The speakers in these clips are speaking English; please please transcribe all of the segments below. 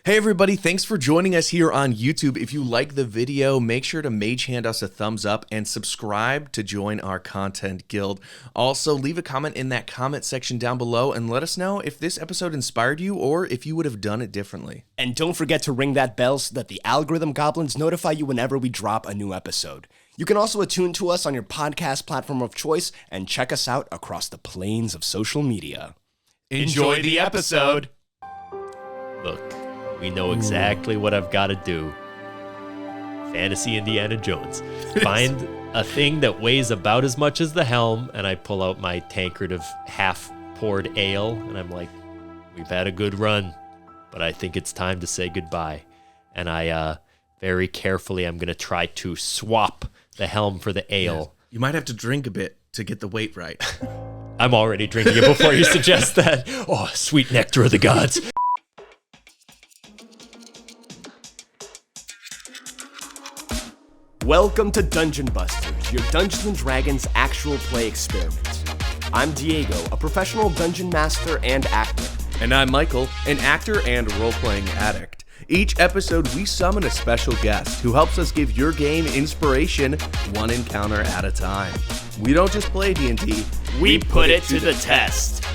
Hey everybody, thanks for joining us here on YouTube. If you like the video, make sure to mage hand us a thumbs up and subscribe to join our content guild. Also, leave a comment in that comment section down below and let us know if this episode inspired you or if you would have done it differently. And don't forget to ring that bell so that the algorithm goblins notify you whenever we drop a new episode. You can also attune to us on your podcast platform of choice and check us out across the plains of social media. Enjoy the episode! Look, we know exactly what I've got to do. Fantasy Indiana Jones. Find a thing that weighs about as much as the helm, and I pull out my tankard of half-poured ale, and I'm like, we've had a good run, but I think it's time to say goodbye. And I, very carefully, I'm going to try to swap the helm for the ale. Yeah. You might have to drink a bit to get the weight right. I'm already drinking it before you suggest that. Oh, sweet nectar of the gods. Welcome to Dungeon Busters, your Dungeons & Dragons actual play experiment. I'm Diego, a professional dungeon master and actor. And I'm Michael, an actor and role-playing addict. Each episode, we summon a special guest who helps us give your game inspiration one encounter at a time. We don't just play D&D, we put it to the test.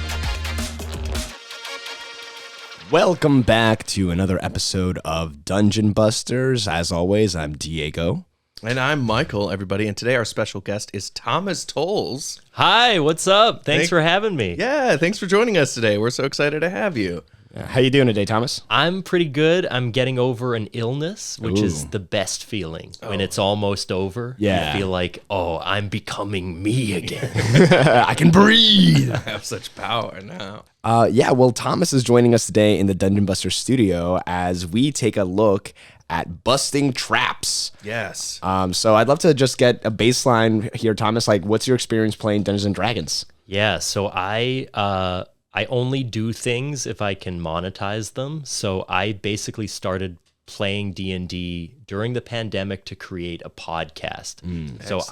Welcome back to another episode of Dungeon Busters. As always, I'm Diego. And I'm Michael, everybody, and today our special guest is Thomas Tolles. Hi, what's up? Thanks for having me. Yeah, thanks for joining us today. We're so excited to have you. How you doing today, Thomas? I'm pretty good. I'm getting over an illness, which is the best feeling when it's almost over. Yeah. You feel like, oh, I'm becoming me again. I can breathe. I have such power now. Well, Thomas is joining us today in the Dungeon Buster studio as we take a look at busting traps. Yes. So I'd love to just get a baseline here, Thomas. Like, what's your experience playing Dungeons and Dragons? Yeah, so I only do things if I can monetize them. So I basically started playing D&D during the pandemic to create a podcast. So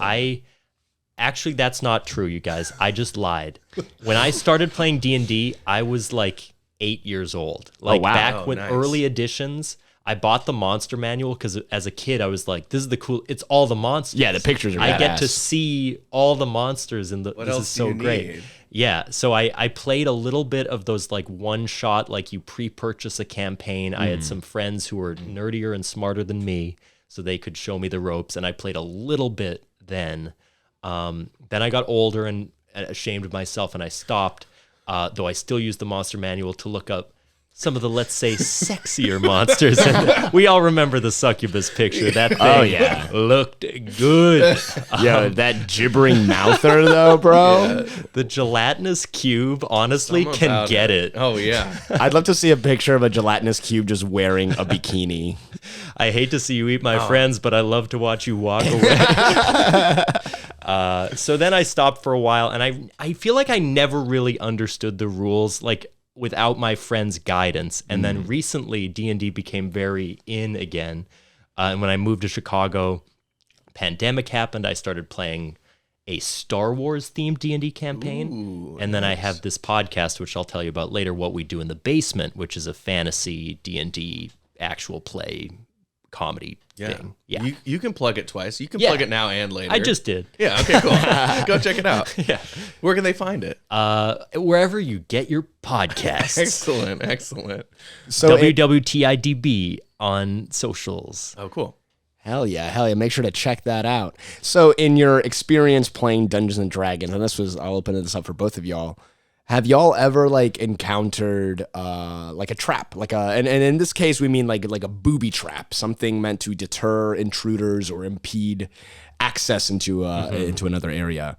actually, that's not true, you guys. I just lied. When I started playing D&D, I was like 8 years old. Like back when early editions, I bought the monster manual because as a kid, I was like, this is the cool, it's all the monsters. Yeah, the pictures are I badass. get to see all the monsters in the, What this else is so do you great. need? Yeah, so I played a little bit of those like one shot, like you pre-purchase a campaign. I had some friends who were nerdier and smarter than me, so they could show me the ropes, and I played a little bit then. Then I got older and ashamed of myself, and I stopped, though I still use the monster manual to look up some of the, let's say, sexier monsters. And we all remember the succubus picture. That thing looked good. That gibbering mouther, though, bro. Yeah. The gelatinous cube, honestly, can get it. Oh, yeah. I'd love to see a picture of a gelatinous cube just wearing a bikini. I hate to see you eat my friends, but I love to watch you walk away. So then I stopped for a while, and I feel like I never really understood the rules, like, without my friend's guidance. And then recently D&D became very in again. And when I moved to Chicago, pandemic happened. I started playing a Star Wars themed D&D campaign. And then I have this podcast, which I'll tell you about later, What We Do in the Basement, which is a fantasy D&D actual play comedy thing. Yeah. You can plug it twice. You can plug it now and later. I just did. Yeah, okay, cool. Go check it out. Yeah. Where can they find it? Wherever you get your podcasts. Excellent. So WWTIDB on socials. Oh, cool. Hell yeah. Make sure to check that out. So in your experience playing Dungeons and Dragons, and I'll open this up for both of y'all. Have y'all ever like encountered like a trap, and in this case we mean like a booby trap, something meant to deter intruders or impede access into another area?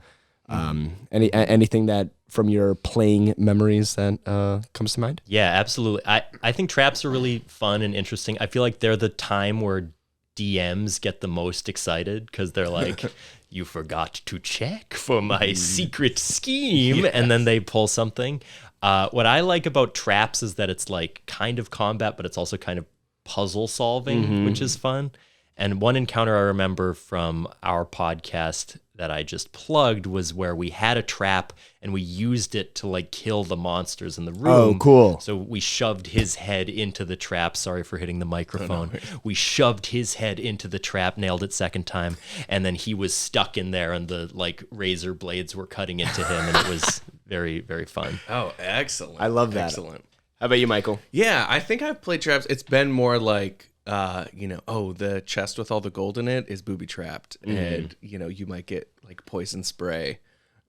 Anything that from your playing memories that comes to mind? Yeah, absolutely. I think traps are really fun and interesting. I feel like they're the time where DMs get the most excited because they're like, you forgot to check for my secret scheme. Yes. And then they pull something. What I like about traps is that it's like kind of combat, but it's also kind of puzzle solving, which is fun. And one encounter I remember from our podcast that I just plugged was where we had a trap and we used it to like kill the monsters in the room. Oh, cool. So we shoved his head into the trap. Sorry for hitting the microphone. We shoved his head into the trap, nailed it second time, and then he was stuck in there and the like razor blades were cutting into him, and it was very, very fun. Oh, excellent. I love that. Excellent. How about you, Michael? Yeah, I think I've played traps. It's been more like, the chest with all the gold in it is booby trapped, and you might get like poison spray,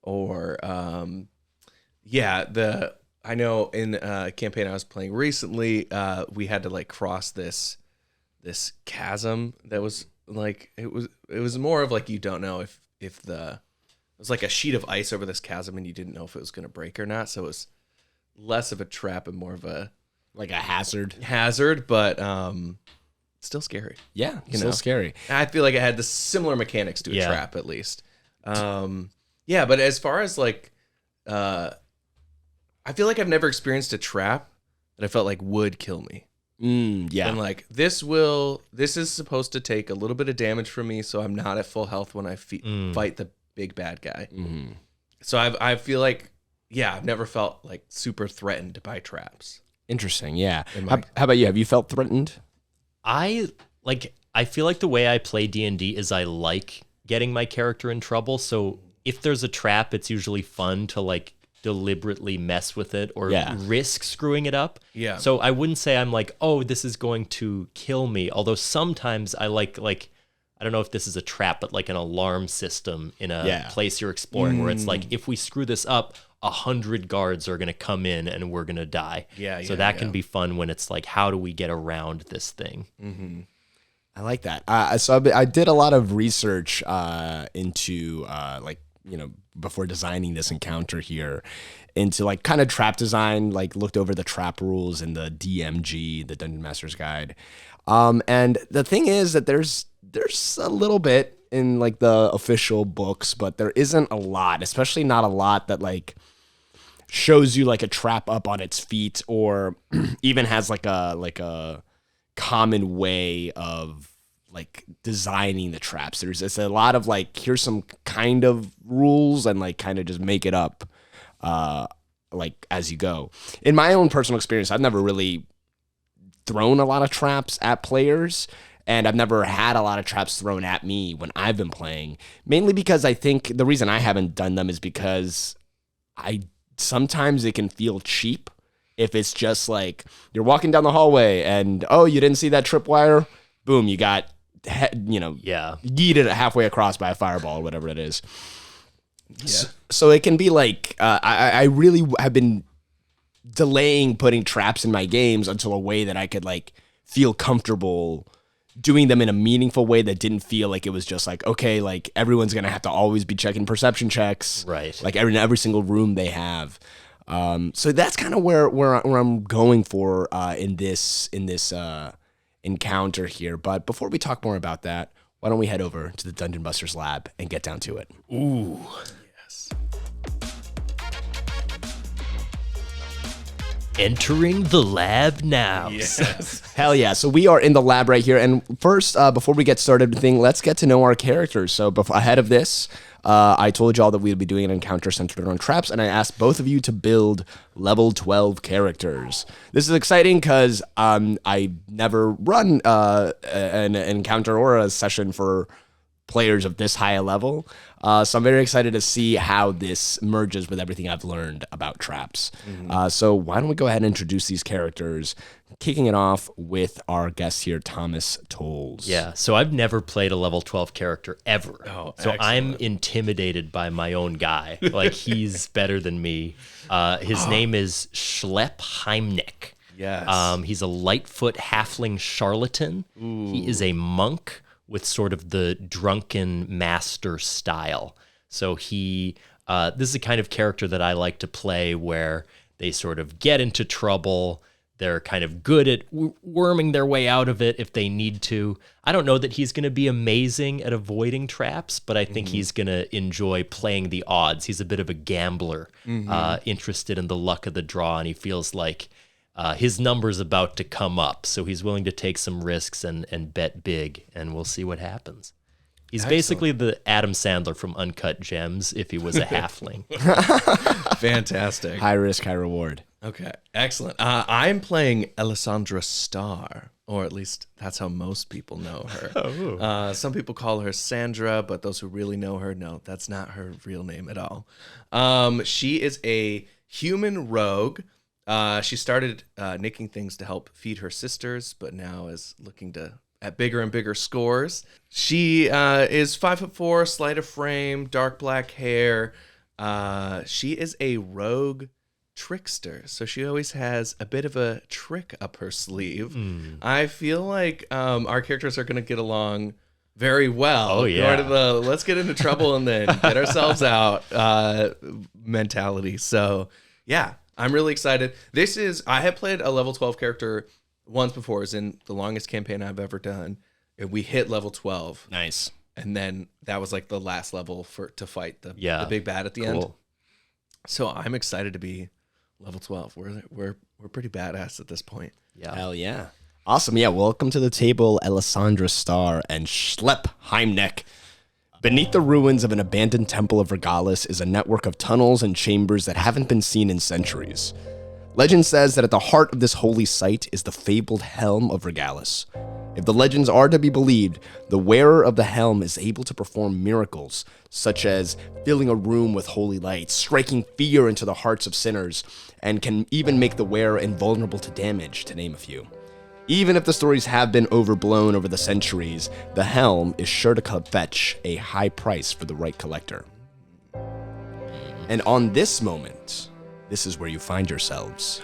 or I know in a campaign I was playing recently, we had to like cross this chasm that was like it was more of like you don't know if it was like a sheet of ice over this chasm and you didn't know if it was going to break or not, so it was less of a trap and more of a Like a hazard. but still scary. Yeah, still scary. I feel like it had the similar mechanics to a trap at least. But as far as like, I feel like I've never experienced a trap that I felt like would kill me. Yeah. And like this is supposed to take a little bit of damage from me, so I'm not at full health when I fight the big bad guy. Mm-hmm. So I feel like, I've never felt like super threatened by traps. Interesting. Yeah. How about you? Have you felt threatened? I feel like the way I play D&D is I like getting my character in trouble. So if there's a trap, it's usually fun to like deliberately mess with it or risk screwing it up. Yeah. So I wouldn't say I'm like, oh, this is going to kill me. Although sometimes I like I don't know if this is a trap, but like an alarm system in a place you're exploring where it's like, if we screw this up, 100 guards are going to come in and we're going to die. So that can be fun when it's like, how do we get around this thing? Mm-hmm. I like that. So I did a lot of research into before designing this encounter here, into like kind of trap design, like looked over the trap rules in the DMG, the Dungeon Master's Guide. And the thing is that there's a little bit in like the official books, but there isn't a lot, especially not a lot that like shows you like a trap up on its feet, or even has like a common way of like designing the traps. It's a lot of like, here's some kind of rules and like kind of just make it up like as you go. In my own personal experience, I've never really thrown a lot of traps at players, and I've never had a lot of traps thrown at me when I've been playing, mainly because I think the reason I haven't done them is because sometimes it can feel cheap if it's just like you're walking down the hallway and, oh, you didn't see that tripwire? Boom, you got, yeeted halfway across by a fireball or whatever it is. Yeah. So it can be like, I really have been delaying putting traps in my games until a way that I could like feel comfortable doing them in a meaningful way that didn't feel like it was just like, okay, like everyone's going to have to always be checking perception checks. Right. Like every single room they have. So that's kind of where I'm going for in this encounter here. But before we talk more about that, why don't we head over to the Dungeon Busters lab and get down to it? Ooh. Yes. Entering the lab now. Yes. Hell yeah. So we are in the lab right here. And first, before we get started, let's get to know our characters. So ahead of this, I told y'all that we'd be doing an encounter centered on traps, and I asked both of you to build level 12 characters. This is exciting because I never run an encounter or a session for players of this high a level. So I'm very excited to see how this merges with everything I've learned about traps. Mm-hmm. So why don't we go ahead and introduce these characters, kicking it off with our guest here, Thomas Tolles. Yeah, so I've never played a level 12 character ever. Oh, so excellent. I'm intimidated by my own guy. Like, he's better than me. His name is Schlepp Haimnech. Yes. He's a Lightfoot halfling charlatan. Ooh. He is a monk with sort of the drunken master style. So this is the kind of character that I like to play, where they sort of get into trouble. They're kind of good at worming their way out of it if they need to. I don't know that he's going to be amazing at avoiding traps, but I think he's going to enjoy playing the odds. He's a bit of a gambler, interested in the luck of the draw, and he feels like his number's about to come up, so he's willing to take some risks and bet big, and we'll see what happens. He's basically the Adam Sandler from Uncut Gems if he was a halfling. Fantastic. High risk, high reward. Okay, excellent. I'm playing Elisandra Starr, or at least that's how most people know her. Some people call her Sandra, but those who really know her, no, that's not her real name at all. She is a human rogue. She started nicking things to help feed her sisters, but now is looking at bigger and bigger scores. She is 5'4", slight of frame, dark black hair. She is a rogue trickster, so she always has a bit of a trick up her sleeve. I feel like our characters are going to get along very well. Oh, yeah. Sort of the let's get into trouble and then get ourselves out mentality. So, yeah, I'm really excited. I have played a level 12 character once before. It was in the longest campaign I've ever done. And we hit level 12. Nice. And then that was like the last level to fight the big bad at the Cool. end. So I'm excited to be level 12. We're pretty badass at this point. Yeah. Hell yeah. Awesome. Yeah, welcome to the table, Elisandra Starr and Schlepp Haimnech. Beneath the ruins of an abandoned temple of Regalis is a network of tunnels and chambers that haven't been seen in centuries. Legend says that at the heart of this holy site is the fabled Helm of Regalis. If the legends are to be believed, the wearer of the helm is able to perform miracles, such as filling a room with holy light, striking fear into the hearts of sinners, and can even make the wearer invulnerable to damage, to name a few. Even if the stories have been overblown over the centuries, the helm is sure to fetch a high price for the right collector. And on this moment, this is where you find yourselves.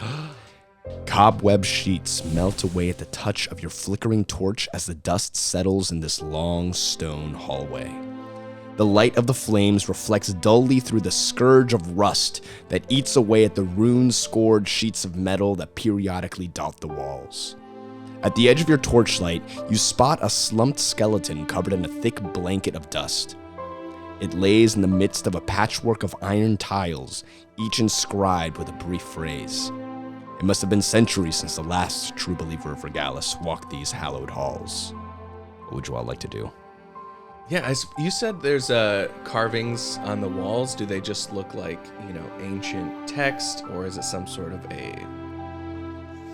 Cobweb sheets melt away at the touch of your flickering torch as the dust settles in this long stone hallway. The light of the flames reflects dully through the scourge of rust that eats away at the rune-scored sheets of metal that periodically dot the walls. At the edge of your torchlight, you spot a slumped skeleton covered in a thick blanket of dust. It lays in the midst of a patchwork of iron tiles, each inscribed with a brief phrase. It must have been centuries since the last true believer of Regalis walked these hallowed halls. What would you all like to do? Yeah, you said there's carvings on the walls. Do they just look like, ancient text, or is it some sort of a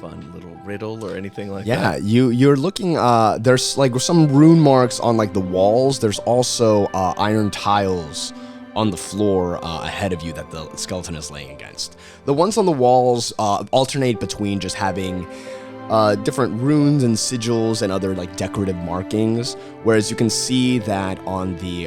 fun little riddle or anything like that? Yeah, you're looking, there's like some rune marks on like the walls. There's also iron tiles on the floor ahead of you that the skeleton is laying against. The ones on the walls alternate between just having different runes and sigils and other like decorative markings, whereas you can see that on the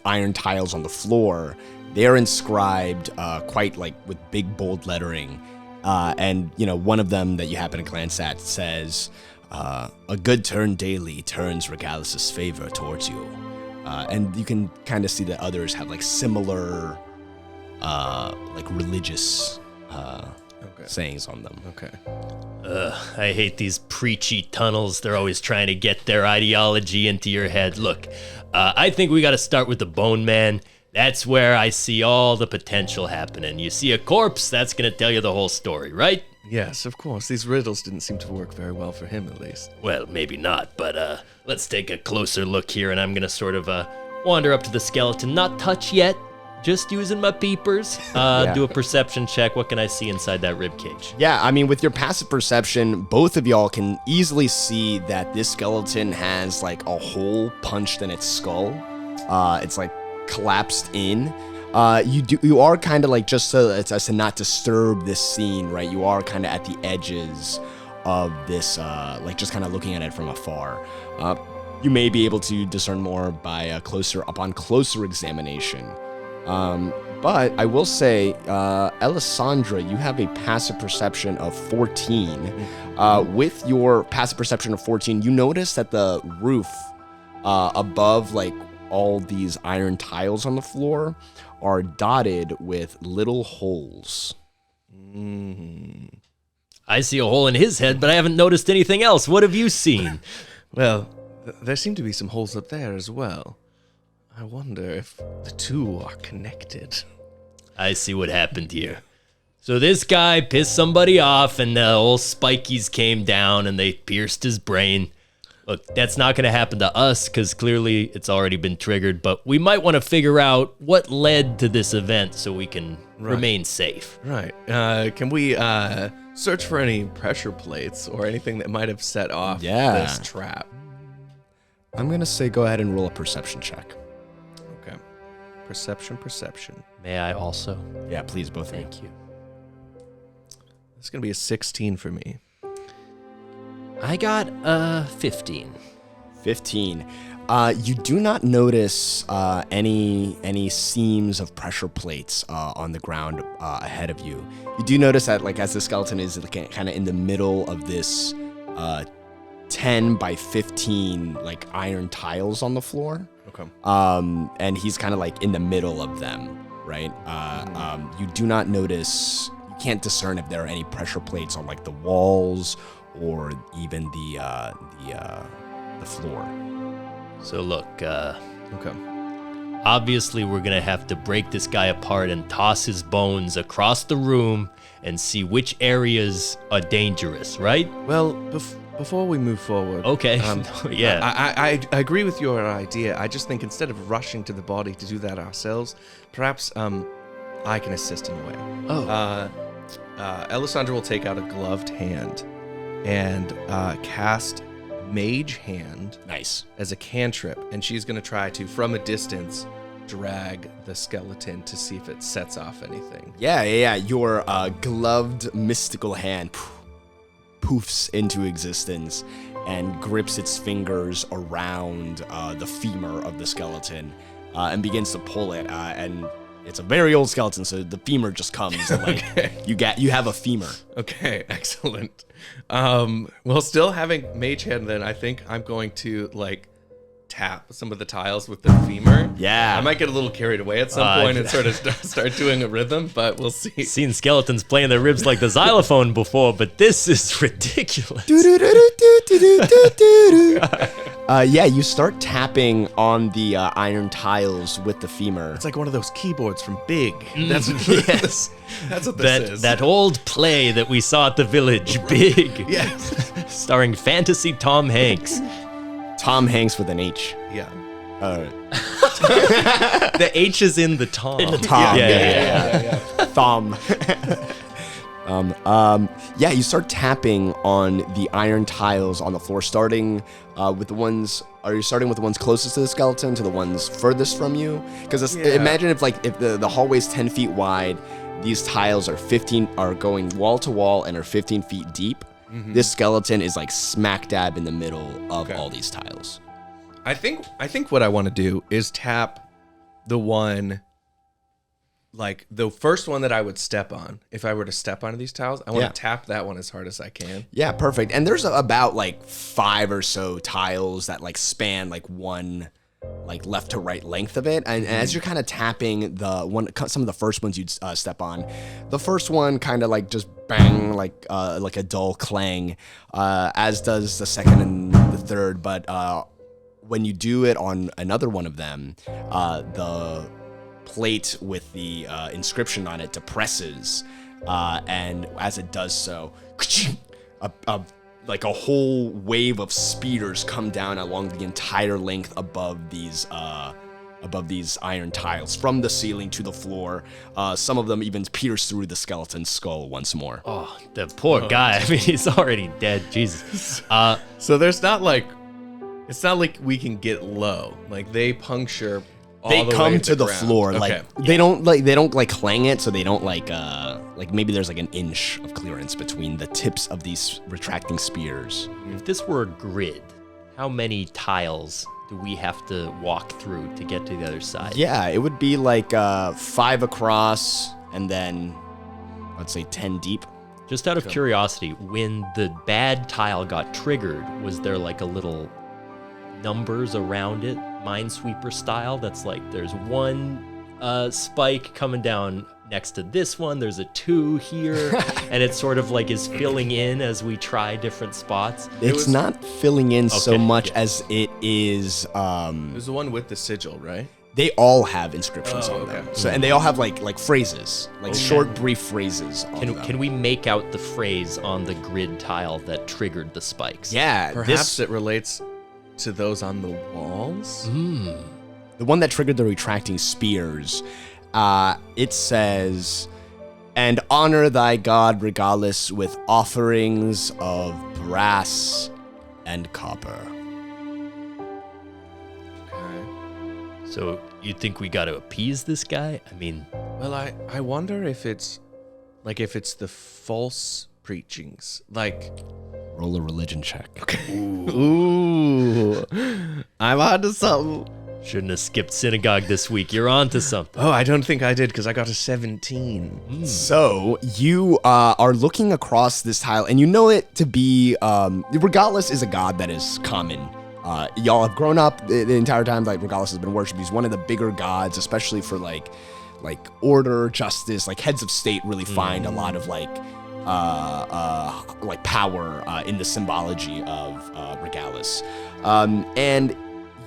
iron tiles on the floor, they're inscribed quite like with big bold lettering. And one of them that you happen to glance at says, "A good turn daily turns Regalis' favor towards you." And you can kind of see that others have like similar, like religious sayings on them. Okay. I hate these preachy tunnels. They're always trying to get their ideology into your head. Look, I think we got to start with the Bone Man. That's where I see all the potential happening. You see a corpse, that's going to tell you the whole story, right? Yes, of course. These riddles didn't seem to work very well for him, at least. Well, maybe not, but let's take a closer look here, and I'm going to sort of wander up to the skeleton. Not touch yet, just using my peepers. Do a perception check. What can I see inside that rib cage? Yeah, I mean, with your passive perception, both of y'all can easily see that this skeleton has like a hole punched in its skull. It's like collapsed in. You are kind of like, just so as to not disturb this scene, right? You are kind of at the edges of this, like just kind of looking at it from afar. You may be able to discern more by upon closer examination. But I will say, Elisandra, you have a passive perception of 14. With your passive perception of 14, you notice that the roof above like all these iron tiles on the floor are dotted with little holes. I see a hole in his head, but I haven't noticed anything else. What have you seen? Well, there seem to be some holes up there as well. I wonder if the two are connected. I see what happened here. So this guy pissed somebody off, and the old spikies came down, and they pierced his brain. Look, that's not going to happen to us, because clearly it's already been triggered, but we might want to figure out what led to this event so we can remain safe. Right. Can we search for any pressure plates or anything that might have set off this trap? I'm going to say go ahead and roll a perception check. Okay. Perception. May I also? Yeah, please, both of you. Thank you. It's going to be a 16 for me. I got 15. 15. You do not notice any seams of pressure plates on the ground ahead of you. You do notice that, like, as the skeleton is kind of in the middle of this 10 by 15 like iron tiles on the floor. Okay. And he's kind of like in the middle of them, right? You do not notice. You can't discern if there are any pressure plates on like the walls or even the floor. So look, Okay. obviously we're gonna have to break this guy apart and toss his bones across the room and see which areas are dangerous, right? Well, before we move forward, Okay. Yeah. I agree with your idea. I just think instead of rushing to the body to do that ourselves, perhaps I can assist in a way. Oh. Elisandra will take out a gloved hand and cast Mage Hand Nice. as a cantrip, and she's going to try to, from a distance, drag the skeleton to see if it sets off anything. Yeah. Your gloved mystical hand poofs into existence and grips its fingers around the femur of the skeleton and begins to pull it. And it's a very old skeleton, so the femur just comes. And, like, you have a femur. Okay, excellent. Well, still having Mage Hand, then I think I'm going to like tap some of the tiles with the femur. Yeah. I might get a little carried away at some point and sort of start doing a rhythm, but we'll see. Seen skeletons playing their ribs like the xylophone before, but this is ridiculous. Yeah, you start tapping on the iron tiles with the femur. It's like one of those keyboards from Big. That's what Yes. That's what this is. That old play that we saw at the village, Big. Yes. Starring fantasy Tom Hanks. Tom Hanks with an H. Yeah. The H is in the Tom. Tom. Yeah. Thumb. Yeah, you start tapping on the iron tiles on the floor, starting with the ones. Are you starting with the ones closest to the skeleton to the ones furthest from you? Because imagine if the hallway's 10 feet wide, these tiles are going wall to wall and are 15 feet deep. Mm-hmm. This skeleton is like smack dab in the middle of all these tiles. I think what I want to do is tap the one, like the first one that I would step on. If I were to step onto these tiles, I want to tap that one as hard as I can. Yeah, perfect. And there's about like 5 or so tiles that like span like one like left to right length of it. And as you're kind of tapping some of the first ones you'd step on, the first one kind of like just bang, like a dull clang, as does the second and the third. But when you do it on another one of them, the plate with the inscription on it depresses, and as it does so, like a whole wave of spears come down along the entire length above these iron tiles, from the ceiling to the floor. Some of them even pierce through the skeleton's skull once more. Oh, the poor guy. I mean, he's already dead. Jesus. So there's not like, it's not like we can get low. Like they puncture. They come way to the ground. floor. Okay. Like they don't clang it, so they don't like maybe there's like an inch of clearance between the tips of these retracting spears. If this were a grid, how many tiles do we have to walk through to get to the other side? Yeah, it would be like 5 across and then I'd say 10 deep. Just out of curiosity, when the bad tile got triggered, was there like a little numbers around it, Minesweeper style? That's like there's one spike coming down next to this one, there's a 2 here, and it sort of like is filling in as we try different spots. It's not filling in so much as it is. It was the one with the sigil, right? They all have inscriptions on okay. them. So, and they all have like phrases, like short, brief phrases on them. Can we make out the phrase on the grid tile that triggered the spikes? Yeah, Perhaps it relates to those on the walls? the one that triggered the retracting spears, it says, "And honor thy god Regalis with offerings of brass and copper." Okay. So you think we got to appease this guy? I mean, Well, I wonder if it's the false preachings. Like, Roll a religion check. ooh, I'm onto something. shouldn't have skipped synagogue this week. You're on to something. Oh, I don't think I did because I got a 17. So you are looking across this tile, and you know it to be Regalis is a god that is common. Y'all have grown up the entire time like Regalis has been worshipped. He's one of the bigger gods, especially for like order, justice. Like heads of state really find a lot of like power in the symbology of Regalis, and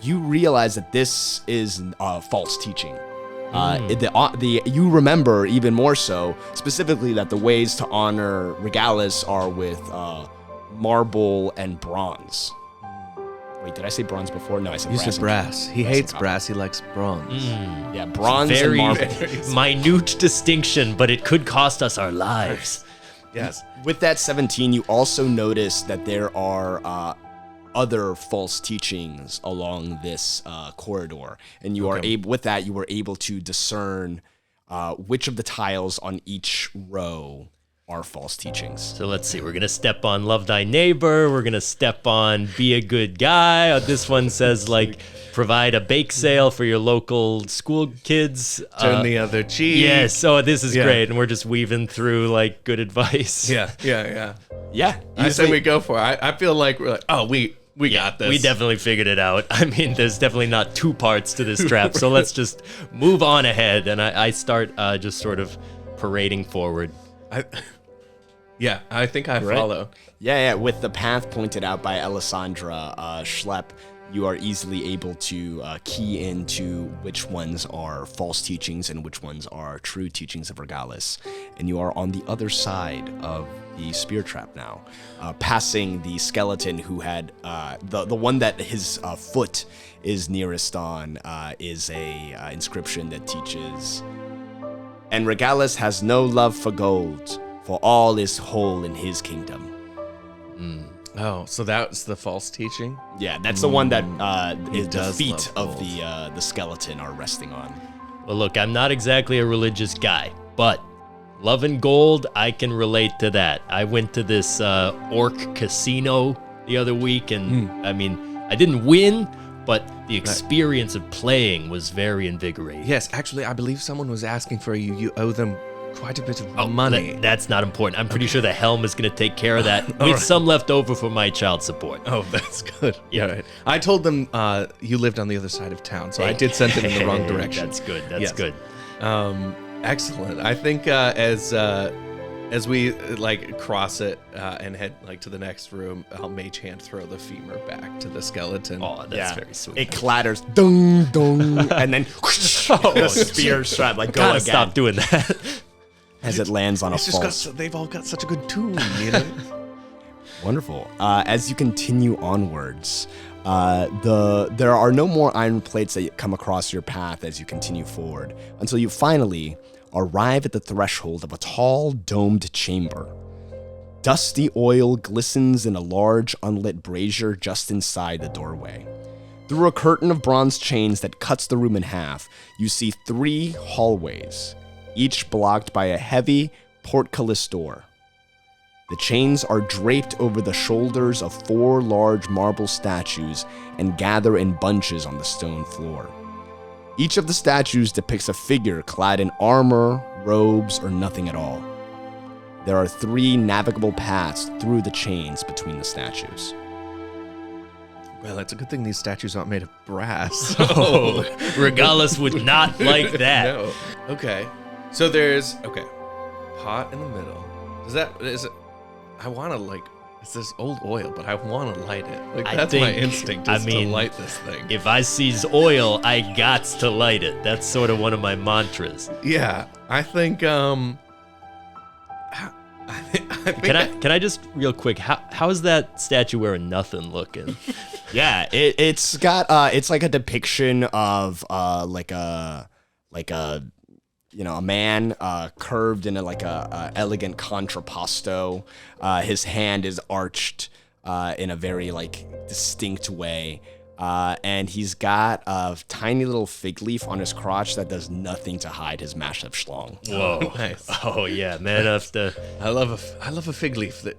you realize that this is false teaching. You remember even more so, specifically that the ways to honor Regalis are with marble and bronze. Wait, did I say bronze before? No, I said You brass. said brass. He hates brass. He likes bronze. Yeah, bronze Very and marble. minute distinction, but it could cost us our lives. Yes. With that 17, you also notice that there are other false teachings along this corridor, and you are able. With that, you were able to discern which of the tiles on each row are false teachings. So let's see. We're going to step on love thy neighbor. We're going to step on be a good guy. This one says, like, provide a bake sale for your local school kids. Turn the other cheek. Yes. So this is Yeah. great. And we're just weaving through, like, good advice. Yeah. Yeah, I say we go for it. I feel like we're like, oh, we got this. We definitely figured it out. I mean, there's definitely not two parts to this trap. So let's just move on ahead. And I start just sort of parading forward. I think I follow. Yeah. With the path pointed out by Elisandra, Schlepp, you are easily able to key into which ones are false teachings and which ones are true teachings of Regalis. And you are on the other side of the spear trap now, passing the skeleton who had the one that his foot is nearest on is a inscription that teaches, "And Regalis has no love for gold, for all is whole in his kingdom." Oh, so that's the false teaching? Yeah, that's the one that the does feet love of the skeleton are resting on. Well, look, I'm not exactly a religious guy, but love and gold, I can relate to that. I went to this orc casino the other week, and I mean, I didn't win, but the experience of playing was very invigorating. Yes, actually, I believe someone was asking for you. You owe them quite a bit of money. That's not important. I'm pretty sure the Helm is going to take care of that with some left over for my child support. Oh, that's good. Yeah. Right. I told them you lived on the other side of town, so I did send them in the wrong direction. That's good. That's Yes. good. Excellent. I think as we cross it and head to the next room, I'll mage hand throw the femur back to the skeleton. Oh, that's very sweet. It clatters, dung, dung, and then the spear strap go Gotta again stop doing that. as it lands on a It's just false. they've all got such a good tune, you know. Wonderful. As you continue onwards, there are no more iron plates that come across your path as you continue forward until you finally arrive at the threshold of a tall, domed chamber. Dusty oil glistens in a large, unlit brazier just inside the doorway. Through a curtain of bronze chains that cuts the room in half, you see 3 hallways, each blocked by a heavy, portcullis door. The chains are draped over the shoulders of 4 large marble statues and gather in bunches on the stone floor. Each of the statues depicts a figure clad in armor, robes, or nothing at all. There are 3 navigable paths through the chains between the statues. Well, it's a good thing these statues aren't made of brass. Oh, Regalis would not like that. No. Okay. So there's pot in the middle. Is it? I want to It's this old oil, but I want to light it. Like, I that's think- my instinct, I is to mean, light this thing. If I sees oil, I gots to light it. That's sort of one of my mantras. Yeah, I think, I think Can I just real quick? How is that statuary nothing looking? Yeah, it's got it's like a depiction of like a a man curved in a elegant contrapposto. His hand is arched in a very like distinct way. And he's got a tiny little fig leaf on his crotch that does nothing to hide his massive schlong. Whoa! Nice. Oh yeah, man enough to I love a fig leaf that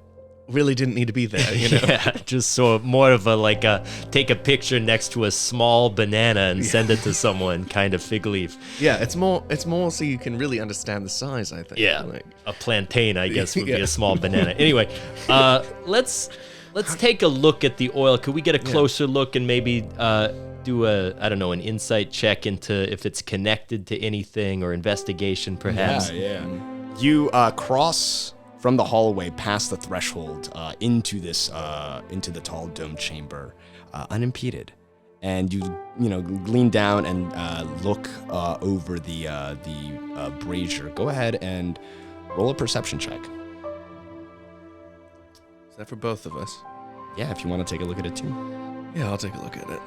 really didn't need to be there, you know? yeah, just so more of a take a picture next to a small banana and send it to someone kind of fig leaf. Yeah, it's more so you can really understand the size, I think. Yeah, Like, a plantain, I guess, would be Yeah. a small banana. Anyway, let's take a look at the oil. Could we get a closer look and maybe do an insight check into if it's connected to anything or investigation, perhaps? Yeah. You cross from the hallway past the threshold into the tall dome chamber, unimpeded, and you lean down and look over the brazier. Go ahead and roll a perception check. is that for both of us? Yeah, if you want to take a look at it too. Yeah, I'll take a look at it.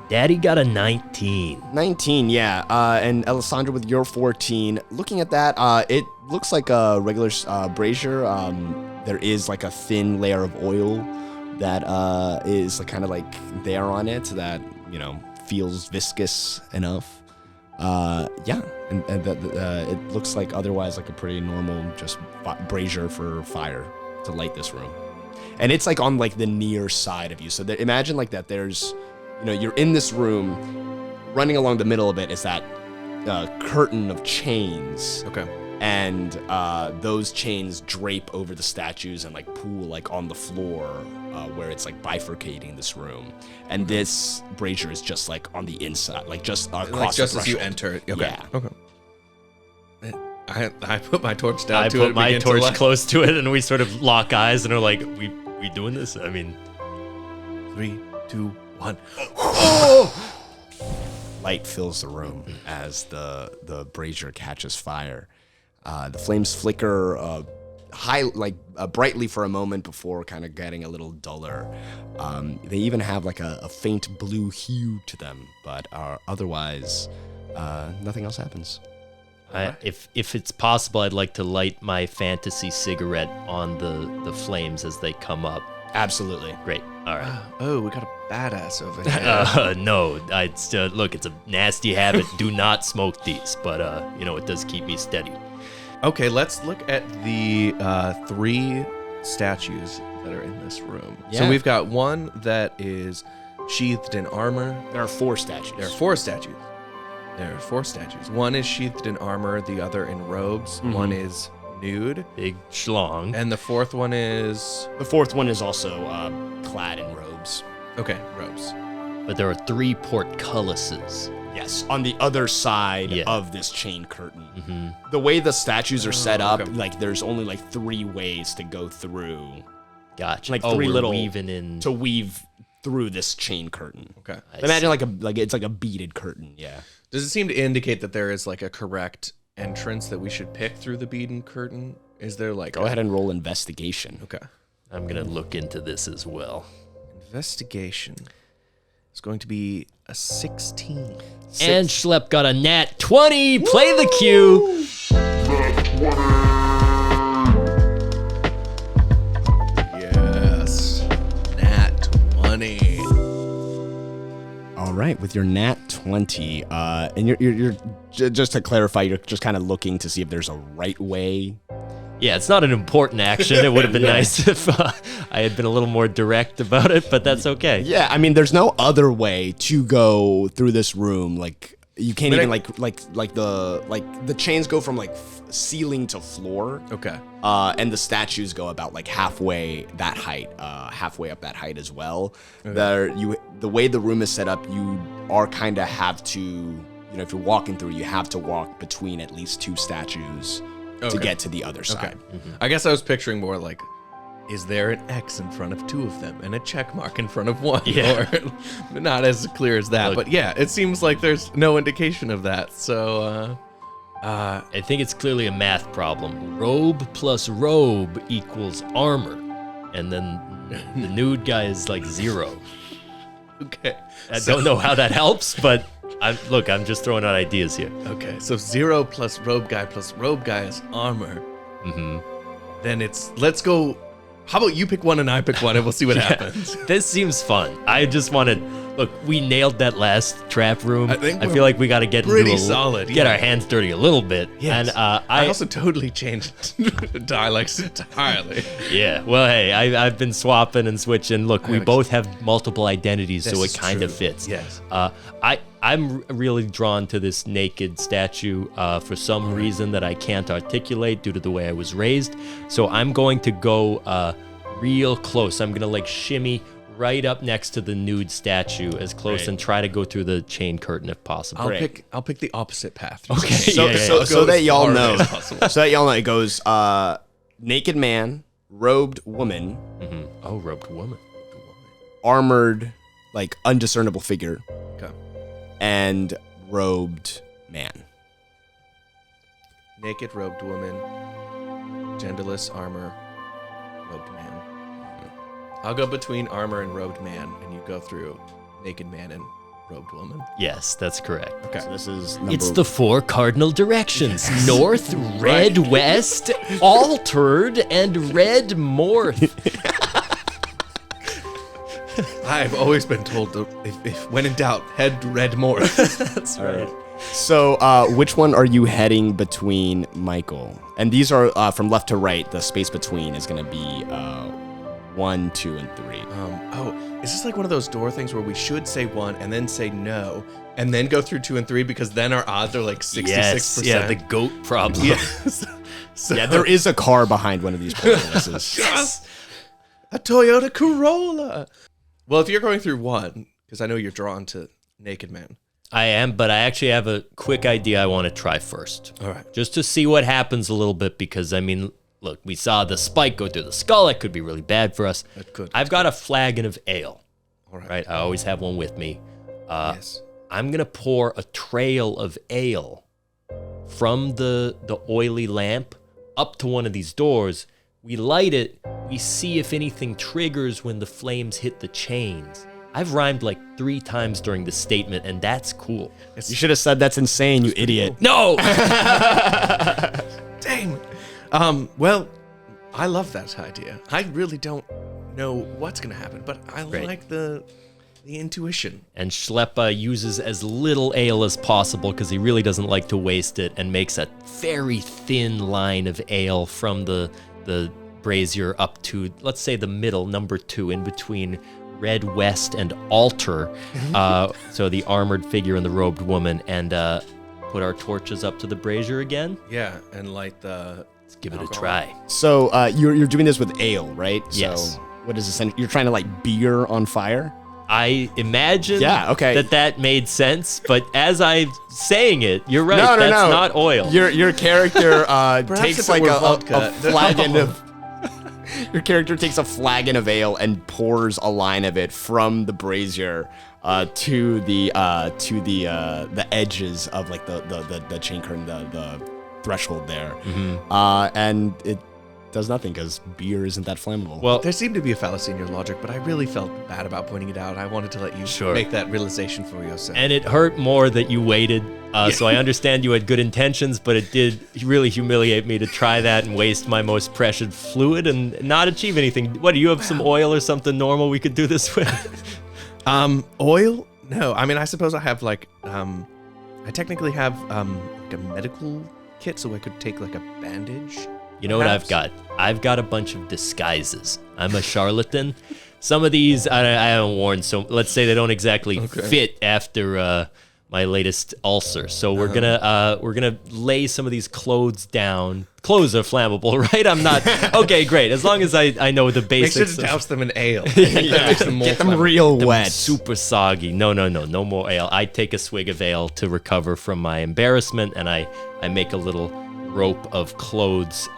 Daddy got a 19. 19, yeah. And Elisandra with your 14. Looking at that, it looks like a regular brazier. There is like a thin layer of oil that is kind of like there on it that, feels viscous enough. Yeah, and it looks like otherwise like a pretty normal just brazier for fire to light this room. And it's like on like the near side of you. So imagine like that there's... you're in this room, running along the middle of it is that curtain of chains. Okay. And those chains drape over the statues and like pool like on the floor where it's like bifurcating this room. And this brazier is just like on the inside, like just across Like just the as you threshold. enter. Okay. Yeah. Okay. I put my torch down I to it. put my begin to torch light. close to it, and we sort of lock eyes and are like, "We doing this?" I mean, 3, 2, 1. Light fills the room as the brazier catches fire. The flames flicker brightly for a moment before kind of getting a little duller. They even have like a faint blue hue to them, but otherwise, nothing else happens. if it's possible, I'd like to light my fantasy cigarette on the flames as they come up. Absolutely. Great. All right. Oh, we got a badass over here. No, look, it's a nasty habit. Do not smoke these, but it does keep me steady. Okay, let's look at the 3 statues that are in this room. Yeah. So we've got one that is sheathed in armor. There are 4 statues. There are 4 statues. There are 4 statues. One is sheathed in armor, the other in robes. One is nude. Big schlong. And the 4th one is... The 4th one is also clad in robes. Okay, robes. But there are 3 portcullises. Yes, on the other side Yeah. of this chain curtain. The way the statues are set up, okay. like there's only like 3 ways to go through, Gotcha. like 3 we're little weaving in. to weave through this chain curtain. Okay. Imagine like it's like a beaded curtain. Yeah. Does it seem to indicate that there is like a correct entrance that we should pick through the beaten curtain? Is there like Go ahead and roll investigation. Okay. I'm gonna look into this as well. Investigation is going to be a 16. And Schlepp got a nat 20. Play the cue. Yes. Nat 20. All right, with your nat 20, and you're just to clarify, you're just kind of looking to see if there's a right way. Yeah, it's not an important action. It would have been nice if I had been a little more direct about it, but that's okay. Yeah, I mean, there's no other way to go through this room. Like you can't even like the chains go from like ceiling to floor. Okay. And the statues go about like halfway that height, halfway up that height as well. Okay. The way the room is set up, you are kind of have to, if you're walking through, you have to walk between at least 2 statues to Okay. get to the other side. Okay. I guess I was picturing more like is there an X in front of 2 of them and a check mark in front of 1? Yeah. Or not as clear as that, but yeah, it seems like there's no indication of that. So, I think it's clearly a math problem. Robe plus robe equals armor. And then the nude guy is like 0. okay. I don't know how that helps, but I'm just throwing out ideas here. Okay, so 0 plus robe guy is armor. Mm-hmm. Then let's go. How about you pick one and I pick one and we'll see what happens. This seems fun. I just want to look. We nailed that last trap room. I think I feel like we got to get pretty solid. Get our hands dirty a little bit. Yes. And I also totally changed dialects entirely. Yeah. Well, hey, I've been swapping and switching. Look, we know both have multiple identities, so This it is kind of true. fits. Yes. I'm really drawn to this naked statue for some reason that I can't articulate due to the way I was raised. So I'm going to go real close. I'm gonna like shimmy right up next to the nude statue as close and try to go through the chain curtain if possible. I'll pick the opposite path. Okay. So that y'all know. Possible. So that y'all know, it goes naked man, robed woman, Oh, robed woman. armored, like undiscernible figure, Okay. and robed man. Naked robed woman, genderless armor, robed man. I'll go between armor and robed man, and you go through naked man and robed woman. Yes, that's correct. Okay. So this is number It's the 4 cardinal directions: north, red, west, altered, and red morph. I've always been told to, if when in doubt, head red more. That's right. So, which one are you heading between, Michael? And these are from left to right. The space between is going to be 1, 2, and 3. Is this like one of those door things where we should say 1 and then say no, and then go through 2 and 3 because then our odds are like 66%? Yes, yeah, the goat problem. Yes. So, Yeah, there is a car behind one of these places. yes! A Toyota Corolla! Well, if you're going through 1, because I know you're drawn to naked man. I am, but I actually have a quick idea I want to try first. All right. Just to see what happens a little bit, because, I mean, look, we saw the spike go through the skull. That could be really bad for us. That could. I've got a flagon of ale. All right. Right? I always have one with me. Yes. I'm going to pour a trail of ale from the oily lamp up to one of these doors. We light it. We see if anything triggers when the flames hit the chains. I've rhymed like 3 times during the statement, and that's cool. You should have said that's insane, you idiot. No! Dang. Well, I love that idea. I really don't know what's going to happen, but I Right. like the intuition. And Schlepp uses as little ale as possible because he really doesn't like to waste it, and makes a very thin line of ale from the brazier up to, let's say, the middle, number 2, in between red, west, and altar. So the armored figure and the robed woman, and put our torches up to the brazier again. Yeah, and light the... Let's give it a alcohol. try. So, you're doing this with ale, right? Yes. So, what is this? You're trying to light beer on fire? I imagine Yeah, okay. that made sense, but as I'm saying it, you're right. No, no, that's no. not oil. Your character takes if it like were a vodka. flagon of... Your character takes a flagon of ale and pours a line of it from the brazier to the edges of like the chain curtain, the threshold there, and it does nothing because beer isn't that flammable. Well, There seemed to be a fallacy in your logic, but I really felt bad about pointing it out. I wanted to let you make that realization for yourself. and it hurt more that you waited. So I understand you had good intentions, but it did really humiliate me to try that and waste my most precious fluid and not achieve anything. What, do you have some oil or something normal we could do this with? Oil? No. I mean, I suppose I have like, I technically have like a medical kit, so I could take like a bandage. You know what I've Perhaps? got? I've got a bunch of disguises. I'm a charlatan. Some of these I haven't worn, so let's say they don't exactly fit after my latest ulcer. So we're gonna lay some of these clothes down. Clothes are flammable, right? I'm not okay. Great, as long as I know the Make basics. sure to douse them in ale. That makes them more Get them flammable. real Them wet. super soggy. No more ale. I take a swig of ale to recover from my embarrassment, and I make a little rope of clothes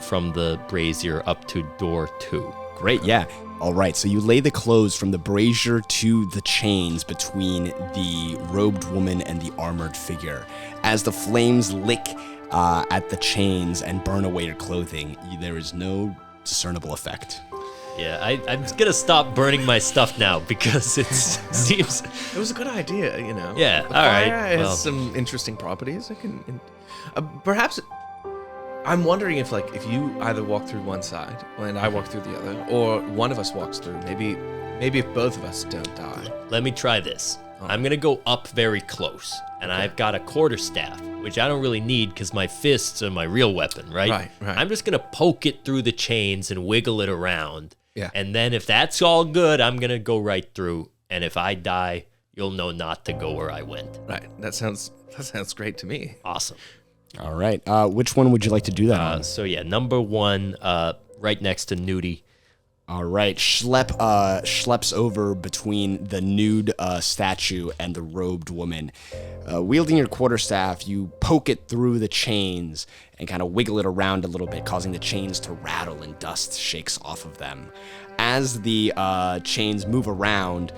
from the brazier up to door 2. Great, yeah. All right, so you lay the clothes from the brazier to the chains between the robed woman and the armored figure. As the flames lick at the chains and burn away your clothing, there is no discernible effect. Yeah, I'm gonna stop burning my stuff now because it seems... It was a good idea, you know. Yeah, The all right, fire well. has some interesting properties. Perhaps... I'm wondering if you either walk through one side and I walk through the other, or one of us walks through. Maybe if both of us don't die. Let me try this. I'm gonna go up very close, and I've got a quarterstaff, which I don't really need because my fists are my real weapon, right? Right. I'm just gonna poke it through the chains and wiggle it around. Yeah. And then if that's all good, I'm gonna go right through. And if I die, you'll know not to go where I went. Right. That sounds great to me. Awesome. All right, which one would you like to do that on? So yeah, number 1, right next to Nudie. All right, schleps over between the nude statue and the robed woman. Wielding your quarterstaff, you poke it through the chains and kind of wiggle it around a little bit, causing the chains to rattle and dust shakes off of them. As the chains move around,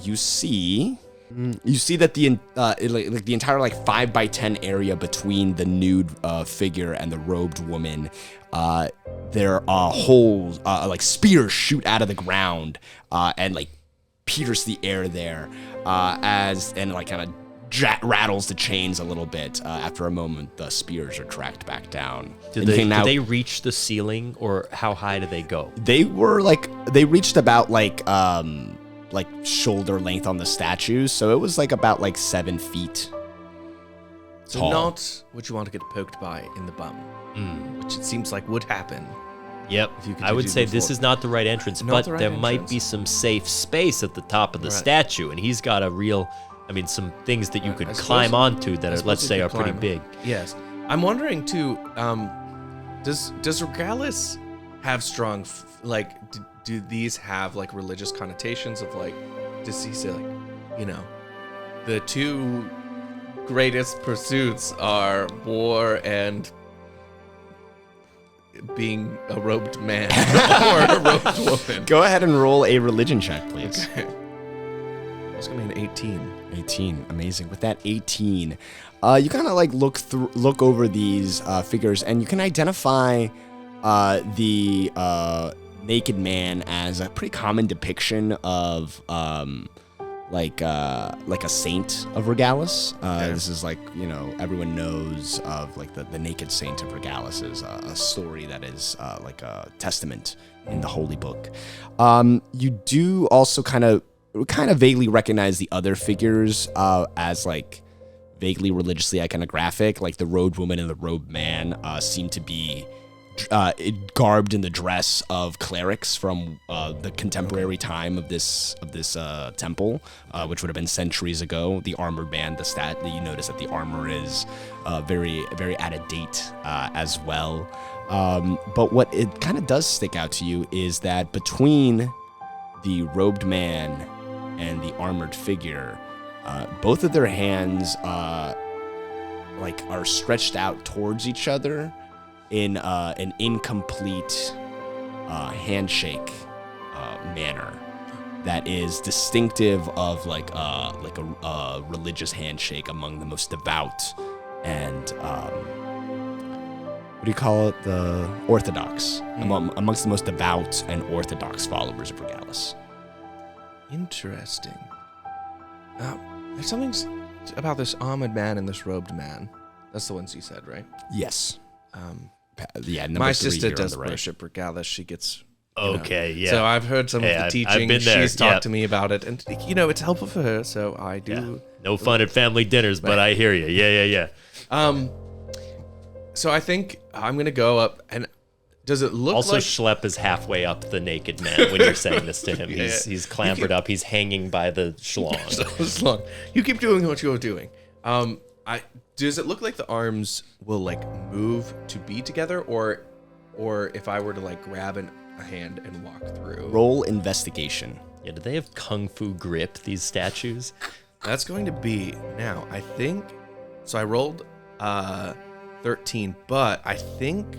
you see that the entire 5x10 area between the nude figure and the robed woman, there are holes, spears shoot out of the ground and pierce the air there, rattles the chains a little bit. After a moment, the spears are tracked back down. Did they reach the ceiling, or how high did they go? They reached about shoulder length on the statues, so it was about 7 feet. So tall. not what you want to get poked by in the bum, which it seems like would happen. Yep, If you I would continue say before. this is not the right entrance, Not but the right there might entrance. be some safe space at the top of the Right. statue, and he's got some things that you could I suppose- climb onto that I are, suppose let's you say, could are pretty climb. big. Yes. I'm wondering too, does Regalis have strong, do these have religious connotations of does he say the two greatest pursuits are war and being a robed man or a robed woman? Go ahead and roll a religion check, please. Okay. It's gonna be an 18. 18, amazing. With that 18, you kind of look over these figures, and you can identify the naked man as a pretty common depiction of a saint of Regalis. This is everyone knows of the naked saint of Regalis is a story that is a testament in the holy book. You do also kind of vaguely recognize the other figures as vaguely religiously iconographic. The robed woman and the robed man seem to be garbed in the dress of clerics from the contemporary time of this temple, which would have been centuries ago. The armored man, you notice that the armor is very, very out of date as well. But what it kind of does stick out to you is that between the robed man and the armored figure, both of their hands are stretched out towards each other in an incomplete handshake manner that is distinctive of a religious handshake among the most devout and what do you call it? The Orthodox, amongst the most devout and Orthodox followers of Regalis. Interesting. There's something about this armored man and this robed man. That's the ones you said, right? Yes. Yeah, My 3 sister here on does the right. worship Regalis. She gets... Okay, yeah. So I've heard some Hey, of the I've teaching. been there, She's talked yep. to me about it. And, it's helpful for her, so I do... Yeah. No fun at family dinners, but I hear you. Yeah. So I think I'm going to go up and... Does it look Also, like... Schlepp is halfway up the naked man when you're saying this to him. Yeah. He's clambered up. He's hanging by the schlong. So long. You keep doing what you're doing. Does it look like the arms will move to be together, or if I were to grab a hand and walk through? Roll investigation. Yeah, do they have kung fu grip, these statues? That's going to be now. I think so. I rolled 13, but I think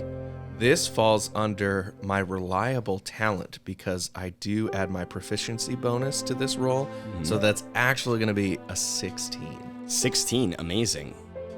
this falls under my reliable talent because I do add my proficiency bonus to this roll. So that's actually going to be a 16. 16, amazing.